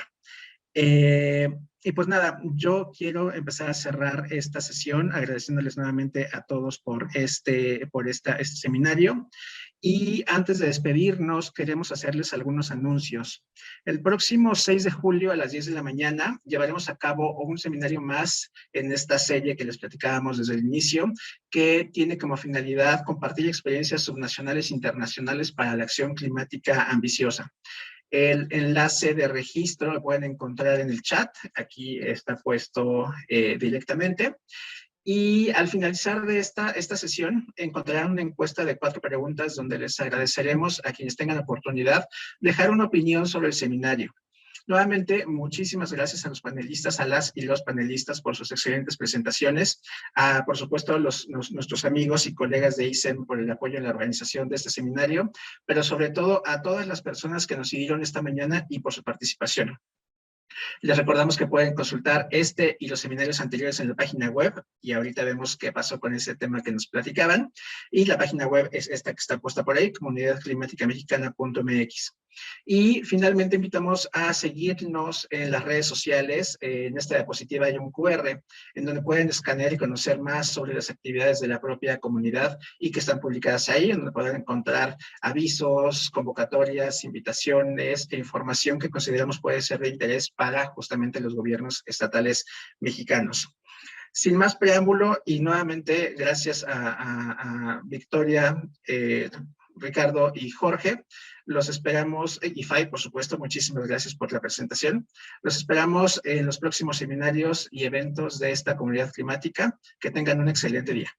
Y pues nada, yo quiero empezar a cerrar esta sesión agradeciéndoles nuevamente a todos por este seminario. Y antes de despedirnos, queremos hacerles algunos anuncios. El próximo 6 de julio a las 10 de la mañana llevaremos a cabo un seminario más en esta serie que les platicábamos desde el inicio, que tiene como finalidad compartir experiencias subnacionales e internacionales para la acción climática ambiciosa. El enlace de registro lo pueden encontrar en el chat, aquí está puesto directamente. Y al finalizar de esta sesión, encontrarán una encuesta de 4 preguntas donde les agradeceremos a quienes tengan la oportunidad dejar una opinión sobre el seminario. Nuevamente, muchísimas gracias a los panelistas, a las y los panelistas por sus excelentes presentaciones. Por supuesto, nuestros amigos y colegas de ISEM por el apoyo en la organización de este seminario, pero sobre todo a todas las personas que nos siguieron esta mañana y por su participación. Les recordamos que pueden consultar este y los seminarios anteriores en la página web, y ahorita vemos qué pasó con ese tema que nos platicaban, y la página web es esta que está puesta por ahí, comunidadclimaticamexicana.mx. Y finalmente invitamos a seguirnos en las redes sociales. En esta diapositiva hay un QR en donde pueden escanear y conocer más sobre las actividades de la propia comunidad y que están publicadas ahí, en donde pueden encontrar avisos, convocatorias, invitaciones e información que consideramos puede ser de interés para justamente los gobiernos estatales mexicanos. Sin más preámbulo, y nuevamente gracias a Victoria, Ricardo y Jorge, los esperamos, y Fay, por supuesto, muchísimas gracias por la presentación. Los esperamos en los próximos seminarios y eventos de esta comunidad climática. Que tengan un excelente día.